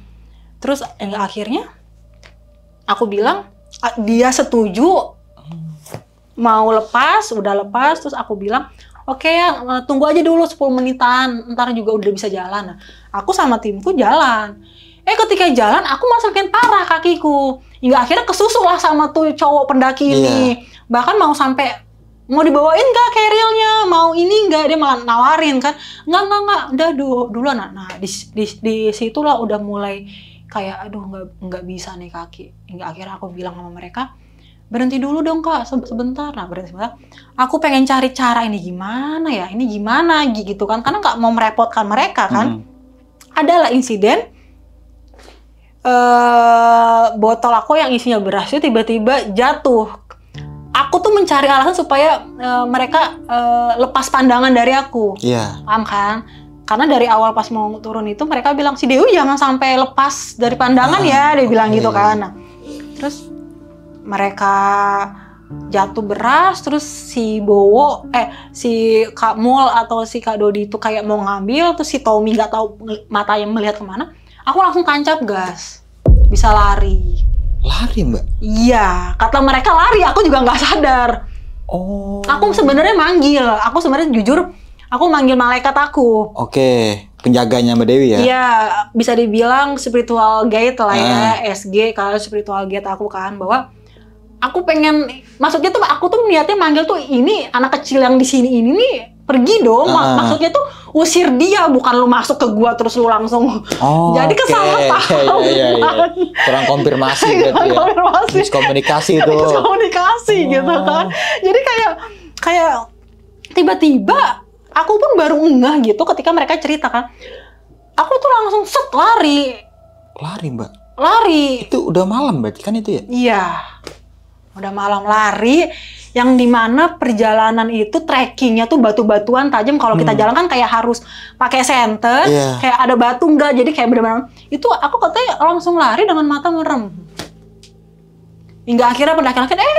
Terus akhirnya aku bilang, dia setuju mau lepas, udah lepas. Terus aku bilang, oke ya, tunggu aja dulu 10 menitan, ntar juga udah bisa jalan. Nah, aku sama timku jalan. Ketika jalan, aku makin parah kakiku. Hingga akhirnya kesusul lah sama tuh cowok pendaki ini. Bahkan mau mau dibawain gak carrier-nya, mau ini nggak, dia malah nawarin kan. Nggak, udah dulu. Nah, di situlah udah mulai kayak, aduh nggak bisa nih kaki. Hingga akhirnya aku bilang sama mereka, berhenti dulu dong kak, sebentar. Nah berhenti sebentar. Aku pengen cari cara ini gimana gitu kan, karena nggak mau merepotkan mereka kan. Adalah insiden botol aku yang isinya beras itu tiba-tiba jatuh. Aku tuh mencari alasan supaya mereka lepas pandangan dari aku. Iya. Paham kan? Karena dari awal pas mau turun itu mereka bilang, si Dewi jangan sampai lepas dari pandangan ya, dia bilang gitu kan. Nah, terus mereka jatuh beras, terus si Bowo, si Kak Mul atau si Kak Dodi itu kayak mau ngambil, terus si Tommy nggak tahu matanya melihat kemana. Aku langsung tancap gas, bisa lari. Lari mbak? Iya, kata mereka lari, aku juga nggak sadar. Oh. Aku sebenarnya jujur, aku manggil malaikat aku. Oke, penjaganya Mbak Dewi ya? Iya, bisa dibilang spiritual guide lah ya, SG kalau spiritual guide aku kan, bahwa aku pengen, maksudnya tuh aku tuh niatnya manggil tuh ini anak kecil yang di sini ini nih pergi dong, maksudnya tuh usir dia, bukan lu masuk ke gua terus lu langsung. Jadi kesalah paham. Iya. Kurang konfirmasi berarti ya. Miskomunikasi itu. Miskomunikasi gitu kan. Jadi kayak tiba-tiba aku pun baru ngeh gitu ketika mereka cerita kan. Aku tuh langsung lari. Lari mbak? Lari. Itu udah malam berarti kan itu ya? Iya. Udah malam lari. Yang dimana perjalanan itu trekkingnya tuh batu-batuan tajam. Kalau kita jalan kan kayak harus pakai senter. Kayak ada batu enggak. Jadi kayak benar-benar. Itu aku katanya langsung lari dengan mata merem. Hingga akhirnya pendaki-pendaki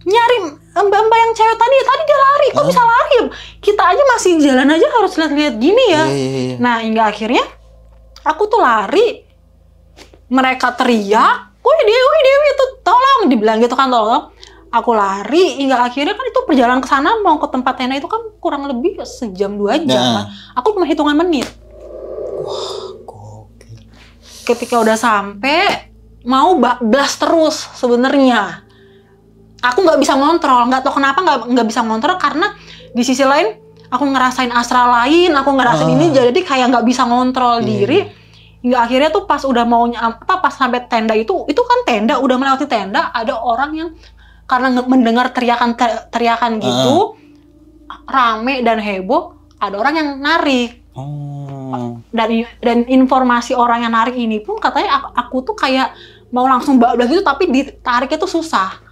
nyari mbak-mbak yang cewek tadi dia lari, kok bisa lari? Kita aja masih jalan aja harus lihat-lihat gini ya. Nah hingga akhirnya aku tuh lari, mereka teriak, woi Dewi itu tolong, dibilang gitu kan, tolong. Aku lari hingga akhirnya kan itu perjalanan ke sana mau ke tempat tenda itu kan kurang lebih sejam 2 jam. Kan? Aku cuma hitungan menit. Wah, gokil. Ketika udah sampai mau blast terus sebenarnya. Aku nggak bisa ngontrol, nggak tahu kenapa nggak bisa ngontrol karena di sisi lain aku ngerasain astral lain, aku ngerasain ini jadi kayak nggak bisa ngontrol diri. Hingga akhirnya tuh pas udah mau pas sampai tenda itu kan tenda, udah melewati tenda, ada orang yang karena mendengar teriakan gitu, rame dan heboh, ada orang yang narik. Dan informasi orang yang narik ini pun katanya aku tuh kayak mau langsung bablas gitu, tapi ditariknya tuh susah.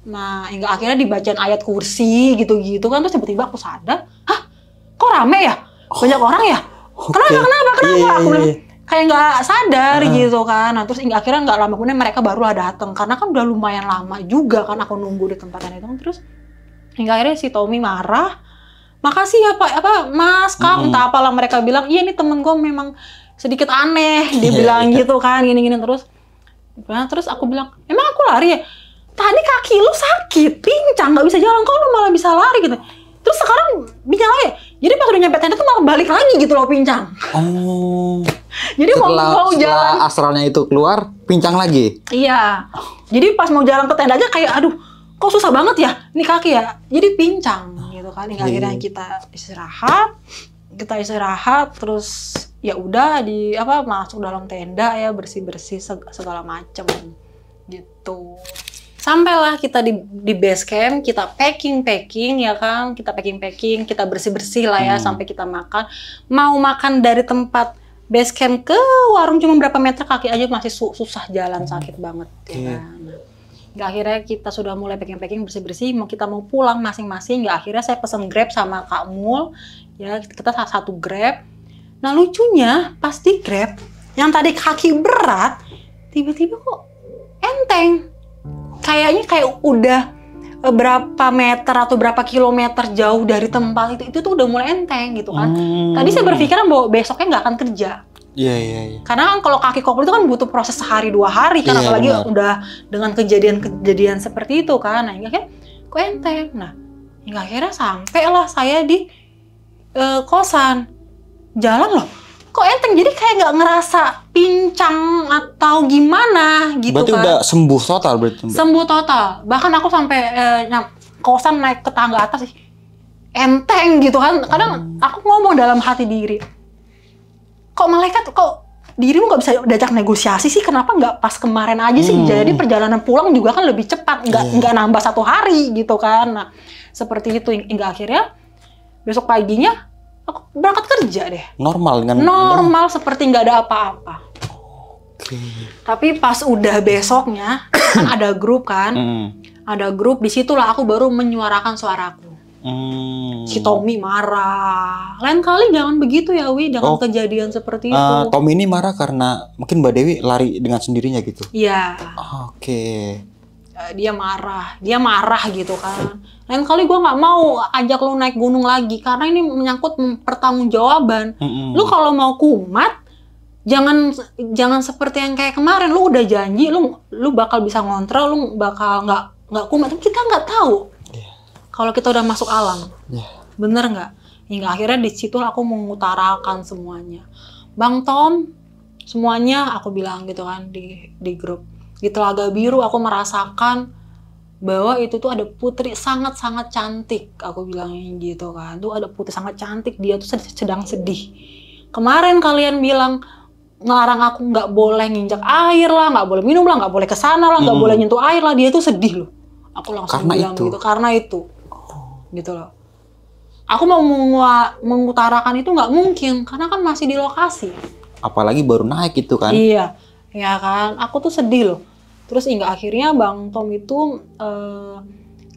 Nah, hingga akhirnya dibacain ayat kursi gitu-gitu kan, terus tiba-tiba aku sadar, hah, kok rame ya? Banyak orang ya? Kenapa? Aku bilang, kayak nggak sadar gitu kan. Nah, terus hingga akhirnya nggak lama kemudian mereka barulah datang, karena kan udah lumayan lama juga kan aku nunggu di tempatan itu. Terus hingga akhirnya si Tommy marah, makasih ya Pak, Mas, Kak, entah apalah mereka bilang, iya ini temen gue memang sedikit aneh, dia bilang gitu kan, gini-gini terus. Nah, terus aku bilang, emang aku lari ya? Tadi kaki lu sakit, pincang, nggak bisa jalan, kok lu malah bisa lari gitu. Terus sekarang pincang lagi. Jadi pas udah nyampe tenda tuh malah balik lagi gitu loh pincang. Jadi mau jalan astralnya itu keluar, pincang lagi. Iya. Jadi pas mau jalan ke tenda aja kayak aduh, kok susah banget ya nih kaki ya. Jadi pincang gitu kan. Akhirnya kita istirahat terus ya udah masuk dalam tenda ya, bersih-bersih segala macem gitu. Sampailah kita di base camp, kita packing ya kan, kita packing, kita bersih lah ya sampai kita makan. Mau makan dari tempat base camp ke warung cuma berapa meter, kaki aja masih susah jalan, sakit banget ya kan. Nah, akhirnya kita sudah mulai packing bersih-bersih, kita mau pulang masing-masing. Akhirnya saya pesen Grab sama Kak Mul, ya kita satu Grab. Nah lucunya pas di Grab, yang tadi kaki berat, tiba-tiba kok enteng. Kayaknya kayak udah berapa meter atau berapa kilometer jauh dari tempat itu tuh udah mulai enteng gitu kan. Tadi saya berpikiran bahwa besoknya nggak akan kerja. Iya. Karena kan kalau kaki koplo itu kan butuh proses sehari 2 hari kan, apalagi udah dengan kejadian seperti itu kan. Nah, hingga akhirnya kok enteng. Nah, hingga akhirnya sampailah saya di kosan. Jalan loh, kok enteng, jadi kayak nggak ngerasa pincang atau gimana gitu. Berarti kan. Udah sembuh total berarti? Sembuh total. Bahkan aku sampai kosan naik ke tangga atas sih. Enteng gitu kan. Kadang aku ngomong dalam hati diri. Kok malaikat kok dirimu nggak bisa diajak negosiasi sih, kenapa nggak pas kemarin aja sih? Jadi perjalanan pulang juga kan lebih cepat, nggak nambah 1 hari gitu kan. Nah, seperti itu hingga akhirnya besok paginya aku berangkat kerja deh. Normal dengan Normal seperti nggak ada apa-apa. Tapi pas udah besoknya kan ada grup kan, ada grup, disitulah aku baru menyuarakan suaraku. Si Tommy marah. Lain kali jangan begitu ya Wi, jangan kejadian seperti itu. Tommy ini marah karena mungkin Mbak Dewi lari dengan sendirinya gitu. Iya. Oke. Dia marah gitu kan. Lain kali gue nggak mau ajak lu naik gunung lagi karena ini menyangkut pertanggungjawaban. Lu kalau mau kumat, jangan seperti yang kayak kemarin. Lu udah janji, lu bakal bisa ngontrol, lu bakal nggak kumat. Tapi kita nggak tahu. Kalau kita udah masuk alam, bener nggak? Hingga akhirnya di situ aku mengutarakan semuanya. Bang Tom, semuanya aku bilang gitu kan di grup. Di Telaga Biru aku merasakan bahwa itu tuh ada putri sangat-sangat cantik. Aku bilangnya gitu kan. Tuh ada putri sangat cantik, dia tuh sedang sedih. Kemarin kalian bilang ngelarang aku nggak boleh nginjak air lah, nggak boleh minum lah, nggak boleh kesana lah, nggak boleh nyentuh air lah. Dia tuh sedih loh. Aku langsung bilang gitu, karena itu. Gitu loh. Aku mau mengutarakan itu nggak mungkin karena kan masih di lokasi. Apalagi baru naik itu kan. Iya, ya kan. Aku tuh sedih loh. Terus hingga akhirnya Bang Tom itu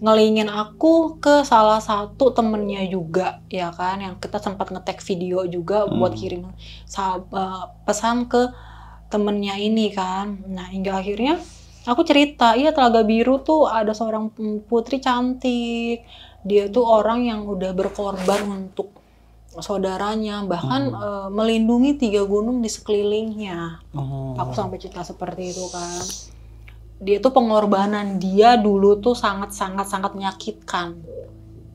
ngelingin aku ke salah satu temennya juga, ya kan, yang kita sempat nge-tag video juga buat kirim pesan ke temennya ini kan. Nah hingga akhirnya aku cerita, iya Telaga Biru tuh ada seorang putri cantik. Dia tuh orang yang udah berkorban untuk saudaranya, bahkan melindungi 3 gunung di sekelilingnya. Aku sampai cerita seperti itu kan. Dia tuh pengorbanan dia dulu tuh sangat menyakitkan.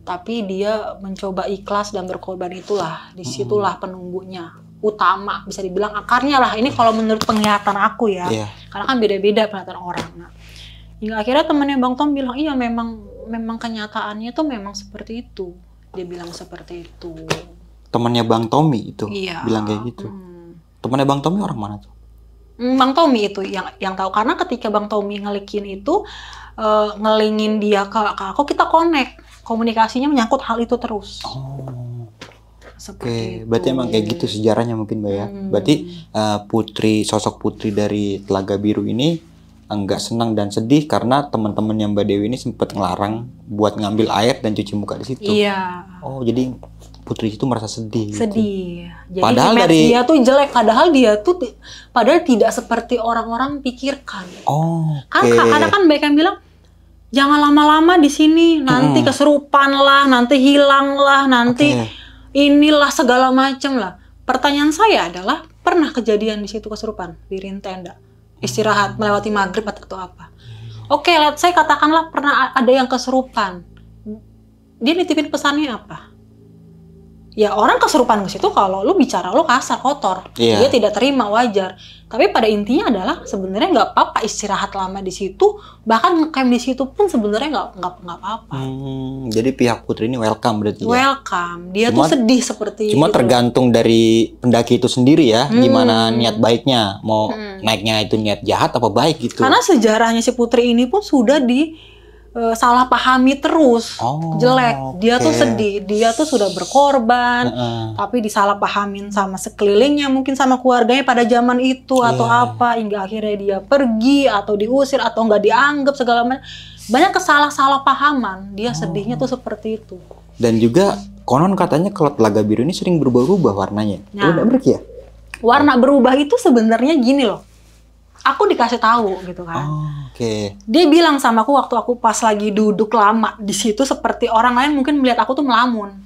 Tapi dia mencoba ikhlas dan berkorban, itulah, disitulah penunggunya. Utama, bisa dibilang akarnya lah. Ini kalau menurut penglihatan aku ya. Karena kan beda-beda penglihatan orang. Nah, hingga akhirnya temannya Bang Tom bilang, iya memang kenyataannya tuh memang seperti itu. Dia bilang seperti itu. Temannya Bang Tommy itu bilang kayak gitu. Temannya Bang Tommy orang mana tuh? Bang Tommy itu yang tahu, karena ketika Bang Tommy ngelikin itu, ngelingin dia ke aku, kita connect, komunikasinya menyangkut hal itu terus. Oke, berarti emang kayak gitu sejarahnya mungkin Mbak ya. Berarti sosok putri dari Telaga Biru ini enggak senang dan sedih karena teman-teman yang Mbak Dewi ini sempat ngelarang buat ngambil air dan cuci muka di situ. Iya. Oh, jadi putri itu merasa sedih. Sedih. Gitu. Jadi padahal dia tuh jelek, padahal tidak seperti orang-orang pikirkan. Karena kan banyak yang bilang jangan lama-lama di sini, nanti kesurupan lah, nanti hilang lah, nanti inilah segala macam lah. Pertanyaan saya adalah, pernah kejadian di situ kesurupan, diriin tenda, istirahat melewati maghrib atau apa? Oke, let's say katakanlah pernah ada yang kesurupan. Dia nitipin pesannya apa? Ya orang kesurupan ke situ kalau lu bicara lu kasar, kotor, dia tidak terima, wajar. Tapi pada intinya adalah sebenarnya nggak apa-apa istirahat lama di situ, bahkan ngecamp di situ pun sebenarnya nggak apa-apa. Jadi pihak putri ini welcome berarti. Welcome, dia tuh sedih seperti. Cuma tergantung dari pendaki itu sendiri ya, gimana niat baiknya, mau naiknya itu niat jahat apa baik gitu. Karena sejarahnya si putri ini pun sudah salah pahami terus, jelek. Dia tuh sedih, dia tuh sudah berkorban, tapi disalah pahamin sama sekelilingnya, mungkin sama keluarganya pada zaman itu atau apa, hingga akhirnya dia pergi atau diusir atau nggak dianggap segala macam. Banyak salah pahaman, dia sedihnya tuh seperti itu. Dan juga konon katanya kalau Telaga Biru ini sering berubah-ubah warnanya. Udah ya? Warna berubah itu sebenarnya gini loh. Aku dikasih tahu gitu kan. Dia bilang sama aku waktu aku pas lagi duduk lama di situ, seperti orang lain mungkin melihat aku tuh melamun.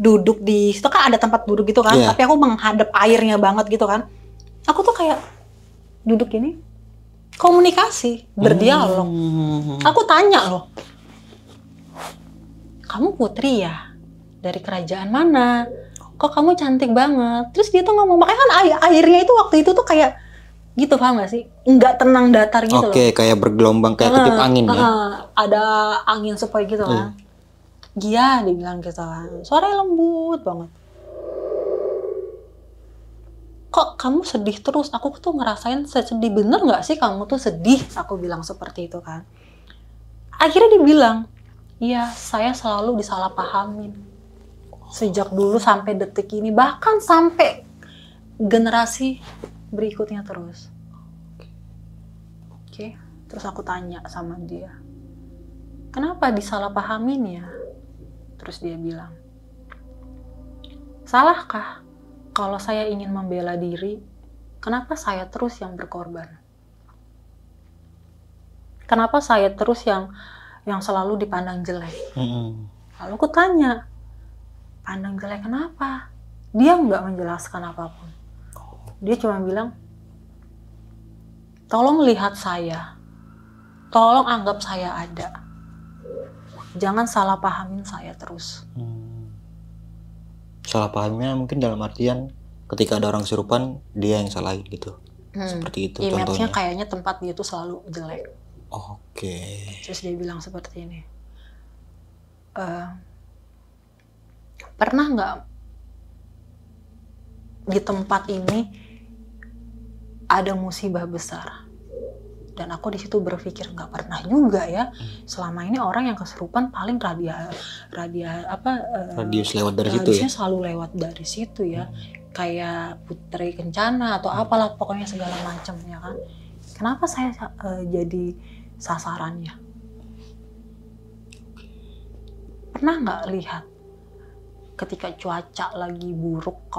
Duduk di situ kan ada tempat duduk gitu kan, tapi aku menghadap airnya banget gitu kan. Aku tuh kayak duduk gini, komunikasi, berdialog. Aku tanya loh, kamu putri ya? Dari kerajaan mana? Kok kamu cantik banget? Terus dia tuh ngomong, makanya kan airnya itu waktu itu tuh kayak gitu, paham gak sih? Enggak tenang datar gitu loh. Kayak bergelombang, kayak ketiup angin ya? Ada angin sepoi gitu kan. Gia, dibilang gitu kan. Suaranya lembut banget. kok kamu sedih terus? Aku tuh ngerasain sedih, bener nggak sih kamu tuh sedih? Aku bilang seperti itu kan. Akhirnya dia bilang, iya saya selalu disalahpahamin. Sejak dulu sampai detik ini, bahkan sampai generasi berikutnya terus. Oke, terus aku tanya sama dia, kenapa disalahpahamin ya? Terus dia bilang, salahkah kalau saya ingin membela diri, kenapa saya terus yang berkorban? Kenapa saya terus yang selalu dipandang jelek? Lalu aku tanya, pandang jelek kenapa? Dia nggak menjelaskan apapun. Dia cuma bilang, tolong lihat saya, tolong anggap saya ada. Jangan salah pahamin saya terus. Salah pahamnya mungkin dalam artian ketika ada orang kesurupan dia yang salahin gitu. Seperti itu Image-nya contohnya. kayaknya tempat dia tuh selalu jelek. Oke. Terus dia bilang seperti ini, pernah nggak di tempat ini ada musibah besar? Dan aku di situ berpikir nggak pernah juga ya. Selama ini orang yang kesurupan paling Radius lewat dari situ ya. Selalu lewat dari situ ya. Kayak Putri Kencana atau apalah pokoknya segala macam ya kan. Kenapa saya jadi sasarannya? Pernah nggak lihat ketika cuaca lagi buruk,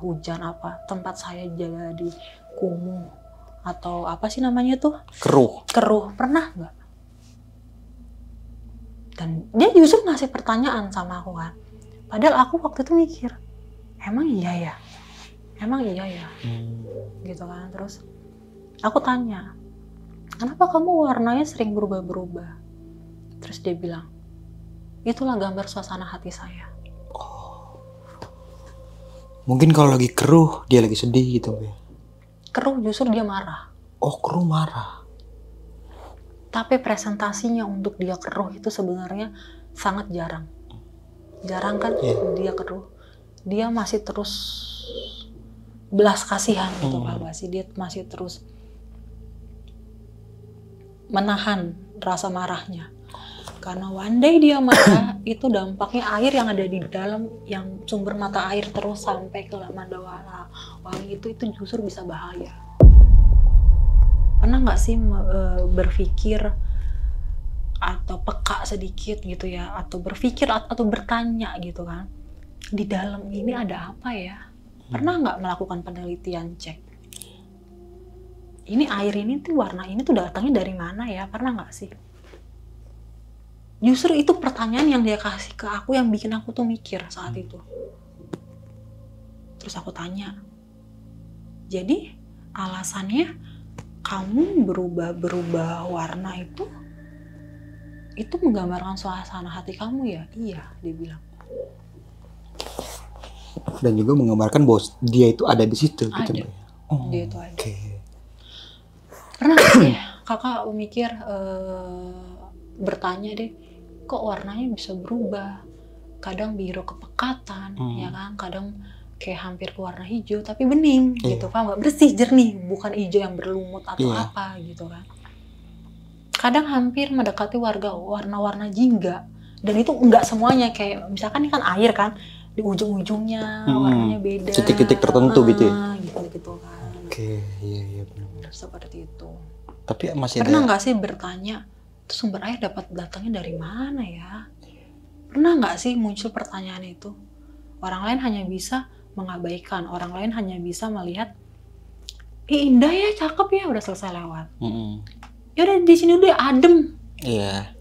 hujan apa, tempat saya jadi kumuh atau apa sih namanya tuh? Keruh, pernah nggak? Dan dia justru ngasih pertanyaan sama aku kan. Padahal aku waktu itu mikir, emang iya ya? Gitu kan. Terus aku tanya, kenapa kamu warnanya sering berubah-berubah? Terus dia bilang, itulah gambar suasana hati saya. Mungkin kalau lagi keruh dia lagi sedih gitu ya. Keruh justru dia marah. Oh, keruh marah. Tapi presentasinya untuk dia keruh itu sebenarnya sangat jarang. Jarang kan dia keruh. Dia masih terus belas kasihan gitu Pak Basi. Dia masih terus menahan rasa marahnya. Karena one day dia marah, itu dampaknya air yang ada di dalam, yang sumber mata air terus sampai ke Mandawara Wangi itu justru bisa bahaya. Pernah nggak sih berpikir atau peka sedikit gitu ya, atau berpikir atau bertanya gitu kan, di dalam ini ada apa ya? Pernah nggak melakukan penelitian cek? Ini air ini tuh warna ini tuh datangnya dari mana ya? Pernah nggak sih? Justru itu pertanyaan yang dia kasih ke aku yang bikin aku tuh mikir saat itu. Terus aku tanya, jadi alasannya kamu berubah warna itu menggambarkan suasana hati kamu ya? Iya, dia bilang. Dan juga menggambarkan bahwa dia itu ada di situ. Ada. Gitu. Dia itu ada. Okay. Pernah nggak sih kakak mikir bertanya deh, kok warnanya bisa berubah? Kadang biru kepekatan, ya kan? Kadang kayak hampir ke warna hijau tapi bening gitu, paham nggak? Bersih, jernih, bukan hijau yang berlumut atau apa gitu kan. Kadang hampir mendekati warna-warna jingga, dan itu nggak semuanya, kayak misalkan ini kan air kan, di ujung-ujungnya warnanya beda. Titik-titik tertentu gitu ya? Gitu kan. Oke, iya benar. Seperti itu. Tapi masih Pernah nggak sih bertanya, itu sumber air datangnya dari mana ya? Pernah nggak sih muncul pertanyaan itu? Orang lain hanya bisa mengabaikan, orang lain hanya bisa melihat, indah ya, cakep ya, udah selesai lewat. Ya udah di sini udah adem. Iya.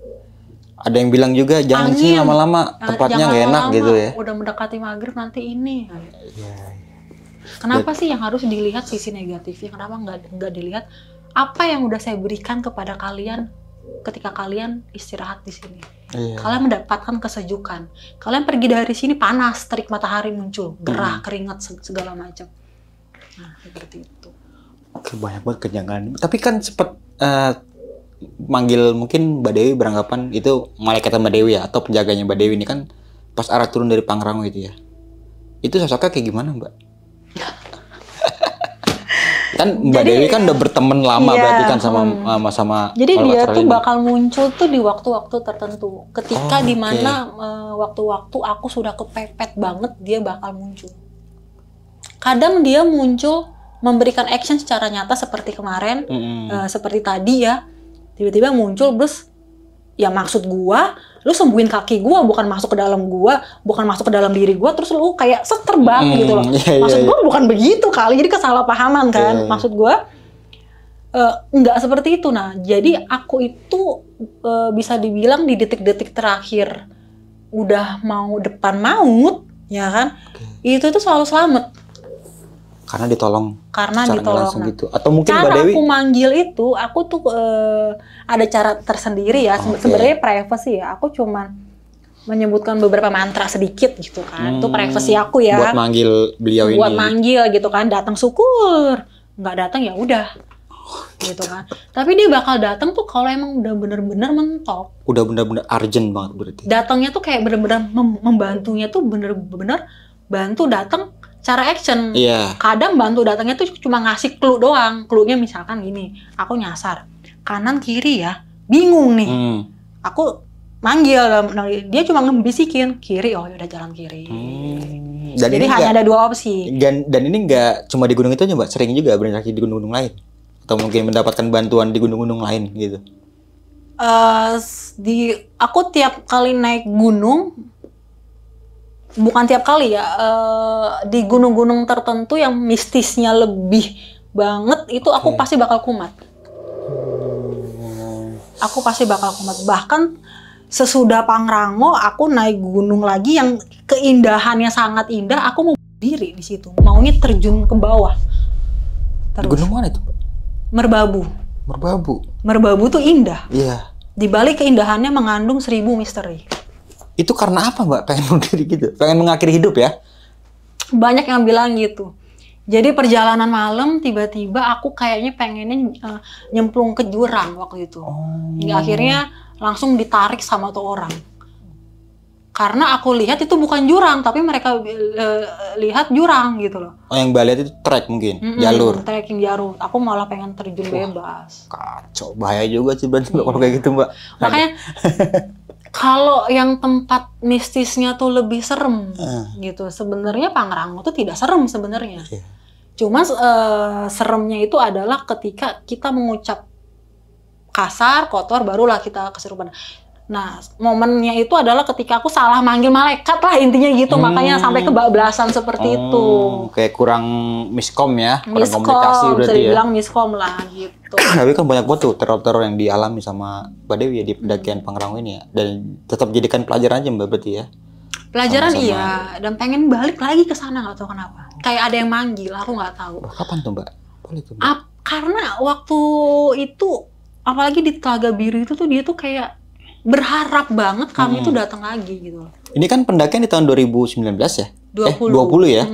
Ada yang bilang juga jangan sih lama-lama, tempatnya nggak enak gitu ya. Udah mendekati maghrib nanti ini. Iya. Kenapa sih yang harus dilihat sisi negatifnya? Kenapa nggak dilihat apa yang udah saya berikan kepada kalian ketika kalian istirahat di sini? Iya. Kalian mendapatkan kesejukan. Kalian pergi dari sini panas, terik matahari muncul, gerah, keringat segala macam. Nah, seperti itu. Oke, banyak banget kejanggalan. Tapi kan sempet manggil, mungkin Mbak Dewi beranggapan itu malaikat Mbak Dewi ya, atau penjaganya Mbak Dewi ini kan pas arah turun dari Pangrango itu ya. Itu sosoknya kayak gimana, Mbak? Kan Mbak Jadi, Dewi kan udah berteman lama iya, berarti kan sama Jadi makhluk dia astral tuh ini. bakal muncul tuh di waktu-waktu tertentu. Ketika Oh, dimana waktu-waktu aku sudah kepepet banget, dia bakal muncul. Kadang dia muncul memberikan action secara nyata seperti kemarin, seperti tadi ya. Tiba-tiba muncul, terus ya maksud gua, lu sembuhin kaki gua, bukan masuk ke dalam gua, bukan masuk ke dalam diri gua, terus lu kayak terbang gitu loh. Maksud gua bukan begitu kali, jadi kesalahpahaman kan. Maksud gua nggak seperti itu. Nah, jadi aku itu bisa dibilang di detik-detik terakhir udah mau depan maut, ya kan? Itu tuh selalu selamat. Karena ditolong. Karena secara ditolong. langsung gitu. Atau mungkin Cara Mbak Dewi aku manggil itu, aku tuh ada cara tersendiri ya. Sebenarnya privacy ya. Aku cuman menyebutkan beberapa mantra sedikit gitu kan. Itu privacy aku ya. buat manggil beliau ini. Buat manggil gitu kan. Datang syukur. Nggak datang ya udah. Gitu kan. Tapi dia bakal datang tuh kalau emang udah bener-bener mentok. Udah bener-bener urgent banget berarti. Datangnya tuh kayak bener-bener membantunya tuh bener-bener bantu datang cara action. Iya. Kadang bantu datangnya tuh cuma ngasih clue doang. Clue-nya misalkan gini, aku nyasar kanan kiri ya, bingung nih. Aku manggil, dia cuma ngebisikin kiri, oh yaudah jalan kiri. Dan Jadi ini hanya ada dua opsi. Dan ini nggak cuma di gunung itu aja Mbak, sering juga berinteraksi di gunung-gunung lain. Atau mungkin mendapatkan bantuan di gunung-gunung lain gitu. Aku tiap kali naik gunung, bukan tiap kali ya, di gunung-gunung tertentu yang mistisnya lebih banget itu aku pasti bakal kumat. Aku pasti bakal kumat. Bahkan sesudah Pangrango aku naik gunung lagi yang keindahannya sangat indah, aku mau berdiri di situ, maunya terjun ke bawah. Di gunung mana itu? Merbabu. Merbabu tuh indah. Iya. Di balik keindahannya mengandung 1000 misteri. Itu karena apa Mbak? Pengen berdiri gitu? Pengen mengakhiri hidup ya? Banyak yang bilang gitu. Jadi perjalanan malam tiba-tiba aku kayaknya pengennya nyemplung ke jurang waktu itu. Hingga akhirnya langsung ditarik sama tuh orang. Karena aku lihat itu bukan jurang, tapi mereka lihat jurang gitu loh. Oh yang Mbak lihat itu trek mungkin? Jalur? Trekking jalur. Aku malah pengen terjun bebas. Kacau, bahaya juga sih berarti Mbak kalau kayak gitu Mbak. Makanya kalau yang tempat mistisnya tuh lebih serem gitu. Sebenarnya Pangrango tuh tidak serem sebenarnya. Cuma seremnya itu adalah ketika kita mengucap kasar, kotor, barulah kita kesurupan. Nah, momennya itu adalah ketika aku salah manggil malaikat lah intinya gitu. Makanya sampai kebablasan seperti itu. Kayak kurang miskom ya, kurang Miskom, komunikasi bisa berarti ya. dibilang miskom lah gitu. Tapi kan banyak banget tuh teror-teror yang dialami sama Mbak Dewi ya di pendakian Pangrango ini ya. Dan tetap jadikan pelajaran aja Mbak berarti ya. Pelajaran Sama-sama. iya, dan pengen balik lagi ke sana nggak tahu kenapa. Kayak ada yang manggil, aku nggak tahu. Kapan tuh Mbak? Boleh tuh Mbak. Karena waktu itu, apalagi di Telaga Biru itu tuh dia tuh kayak berharap banget kami tuh datang lagi gitu. Ini kan pendakian di tahun 2019 ya? 20. 20 ya?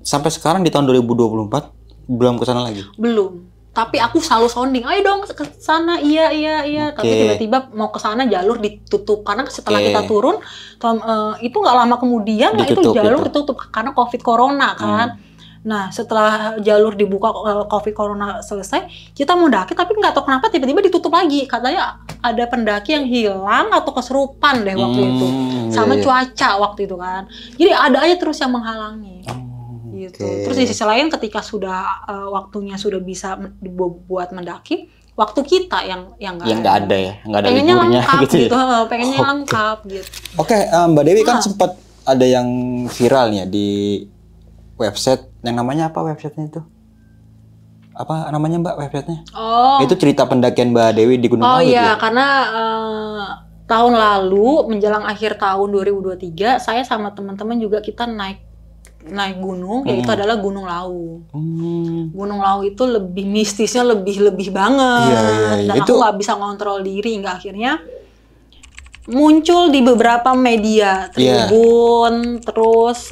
Sampai sekarang di tahun 2024 belum ke sana lagi? Belum. Tapi aku selalu sounding, ayo dong ke sana, iya. Tapi tiba-tiba mau ke sana jalur ditutup. Karena setelah kita turun, itu nggak lama kemudian itu jalur ditutup. Karena COVID Corona kan. Nah, setelah jalur dibuka COVID Corona selesai, kita mau daki tapi nggak tahu kenapa tiba-tiba ditutup lagi. Katanya ada pendaki yang hilang atau kesurupan deh waktu itu. Sama cuaca waktu itu kan. Jadi ada aja terus yang menghalangi. Gitu. Terus di sisi lain ketika sudah waktunya sudah bisa dibuat mendaki, waktu kita yang nggak ada ya, nggak ada pengennya liburnya lengkap gitu ya? Pengennya lengkap gitu. Oke, Mbak Dewi kan sempat ada yang viral nih ya di website yang namanya apa websitenya itu? Apa namanya Mbak websitenya? Oh. Itu cerita pendakian Mbak Dewi di Gunung Lawu. Oh iya, ya? karena tahun lalu menjelang akhir tahun 2023 saya sama teman-teman juga kita naik gunung, yaitu adalah Gunung Lawu. Gunung Lawu itu lebih mistisnya lebih banget. Dan itu... aku nggak bisa ngontrol diri, hingga akhirnya muncul di beberapa media, Tribun, terus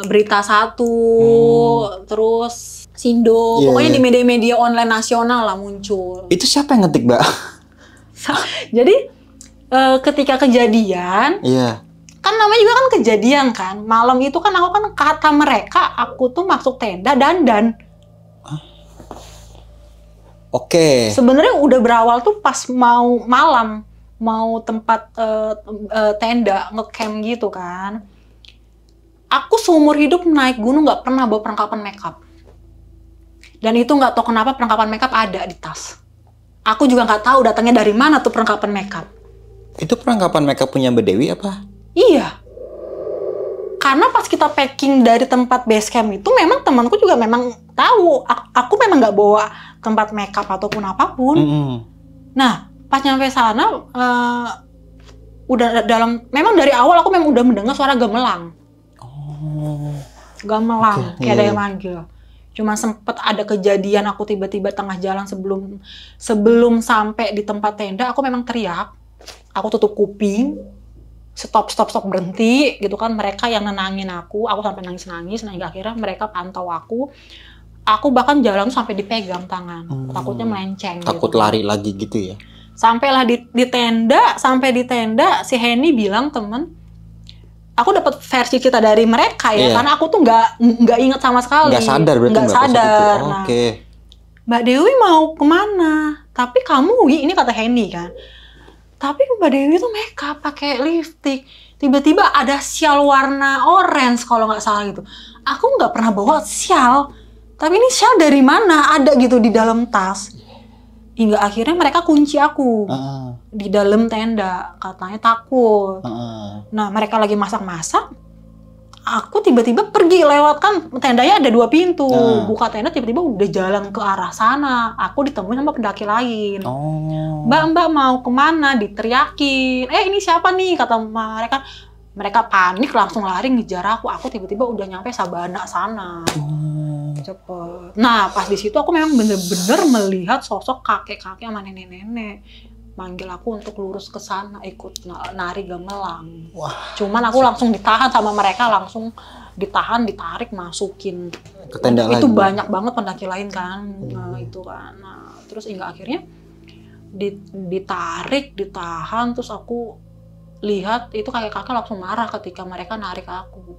Berita Satu, terus Sindo, pokoknya di media-media online nasional lah muncul. Itu siapa yang ngetik, Mbak? Jadi ketika kejadian, kan kan namanya juga kan kejadian kan. Malam itu kan aku kan kata mereka aku tuh masuk tenda dandan. Oke. Sebenarnya udah berawal tuh pas mau malam, mau tempat tenda ngecamp gitu kan. Aku seumur hidup naik gunung nggak pernah bawa perlengkapan makeup. Dan itu nggak tahu kenapa perlengkapan makeup ada di tas. Aku juga nggak tahu datangnya dari mana tuh perlengkapan makeup. Itu perlengkapan makeup punya Mbak Dewi apa? Iya. Karena pas kita packing dari tempat base camp itu memang temanku juga memang tahu. Aku memang nggak bawa tempat makeup ataupun apapun. Nah, pas nyampe sana udah memang dari awal aku memang udah mendengar suara gamelang. Gamelang, kayak ada yang manggil. Cuma sempet ada kejadian aku tiba-tiba tengah jalan sebelum sampai di tempat tenda, aku memang teriak. Aku tutup kuping, stop berhenti gitu kan. Mereka yang nenangin aku sampai nangis. Nah, akhirnya mereka pantau aku. Aku bahkan jalan sampai dipegang tangan, takutnya melenceng. Takut gitu. lari lagi gitu ya? Sampailah di tenda, si Henny bilang temen, aku dapat versi cerita dari mereka ya, karena aku tuh nggak inget sama sekali. Nggak sadar berarti nggak sadar. Nah, Mbak Dewi mau kemana? Tapi kamu, ini kata Henny kan. Tapi Mbak Dewi tuh makeup pakai lipstick. Tiba-tiba ada sial warna orange kalau nggak salah gitu. Aku nggak pernah bawa sial. Tapi ini sial dari mana? Ada gitu di dalam tas. Hingga akhirnya mereka kunci aku di dalam tenda. Katanya takut. Nah, mereka lagi masak-masak. Aku tiba-tiba pergi lewat, kan tendanya ada 2 pintu. Buka tenda tiba-tiba udah jalan ke arah sana. Aku ditemuin sama pendaki lain. Mbak mau kemana? Diteriakin. Ini siapa nih? Kata mereka. Mereka panik langsung lari ngejar aku. Aku tiba-tiba udah nyampe Sabana sana. Cepet. Nah, pas di situ aku memang bener-bener melihat sosok kakek-kakek sama nenek-nenek manggil aku untuk lurus ke sana ikut nari gamelang. Wah. Cuman aku langsung ditahan sama mereka, langsung ditarik masukin ke tenda itu lagi. banyak banget pendaki lain kan. Nah, itu kan. Nah, terus hingga akhirnya ditahan, terus aku lihat itu kakek-kakek langsung marah ketika mereka narik aku.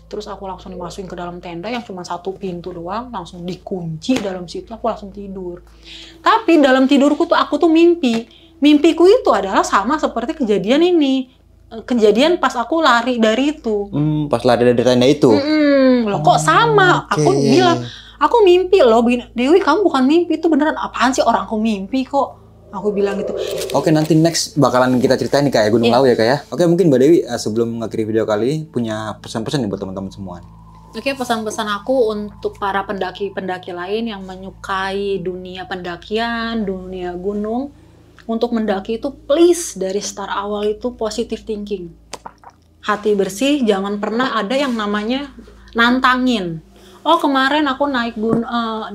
Terus aku langsung dimasukin ke dalam tenda yang cuma 1 pintu doang, langsung dikunci dalam situ, aku langsung tidur. Tapi dalam tidurku tuh aku tuh mimpiku itu adalah sama seperti kejadian ini. Kejadian pas aku lari dari itu. Pas lari dari tenda itu? Loh kok sama? Okay. Aku bilang, aku mimpi loh, Dewi kamu bukan mimpi, itu beneran apaan sih orang aku mimpi kok? Aku bilang gitu. Oke, nanti next bakalan kita ceritain nih kayak Gunung Lawu ya, kayak. Oke, mungkin Mbak Dewi sebelum mengakhiri video kali punya pesan-pesan nih buat teman-teman semua. Oke, pesan-pesan aku untuk para pendaki-pendaki lain yang menyukai dunia pendakian, dunia gunung, untuk mendaki itu please dari start awal itu positive thinking. Hati bersih, jangan pernah ada yang namanya nantangin. Oh kemarin aku naik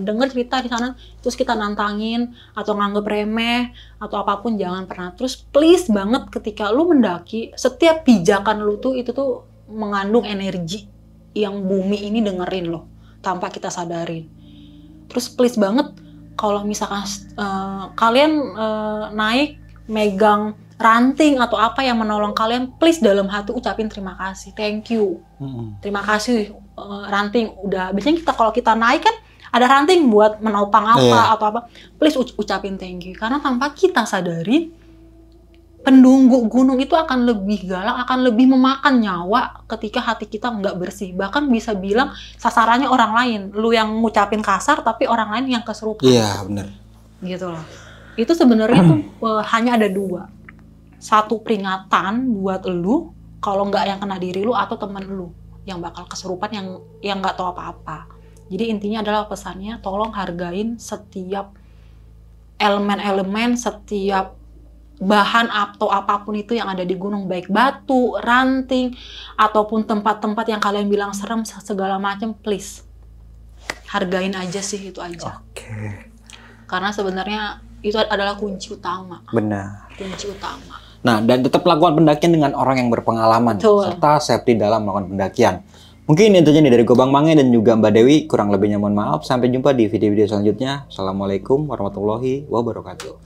denger cerita di sana, terus kita nantangin atau nganggep remeh atau apapun, jangan pernah. Terus please banget ketika lu mendaki, setiap pijakan lu tuh itu tuh mengandung energi yang bumi ini dengerin loh tanpa kita sadarin. Terus please banget kalau misalkan kalian naik megang ranting atau apa yang menolong kalian, please dalam hati ucapin terima kasih, thank you. Terima kasih ranting. Udah biasanya kalau kita naik kan ada ranting buat menopang apa atau apa, please ucapin thank you. Karena tanpa kita sadari, pendunggu gunung itu akan lebih galak, akan lebih memakan nyawa ketika hati kita nggak bersih. Bahkan bisa bilang sasarannya orang lain. Lu yang ngucapin kasar tapi orang lain yang kesurupan. Iya, bener. Gitu loh. Itu sebenarnya tuh hanya ada 2. 1 peringatan buat lu kalau nggak yang kena diri lu atau temen lu yang bakal kesurupan yang nggak tahu apa-apa. Jadi intinya adalah pesannya tolong hargain setiap elemen-elemen, setiap bahan atau apapun itu yang ada di gunung, baik batu, ranting, ataupun tempat-tempat yang kalian bilang serem segala macam, please hargain aja sih, itu aja. Oke. Karena sebenarnya itu adalah kunci utama. Benar. Kunci utama. Nah, dan tetap lakukan pendakian dengan orang yang berpengalaman, serta safety dalam melakukan pendakian. Mungkin itu aja nih dari Bang Mange dan juga Mbak Dewi. Kurang lebihnya mohon maaf. Sampai jumpa di video-video selanjutnya. Assalamualaikum warahmatullahi wabarakatuh.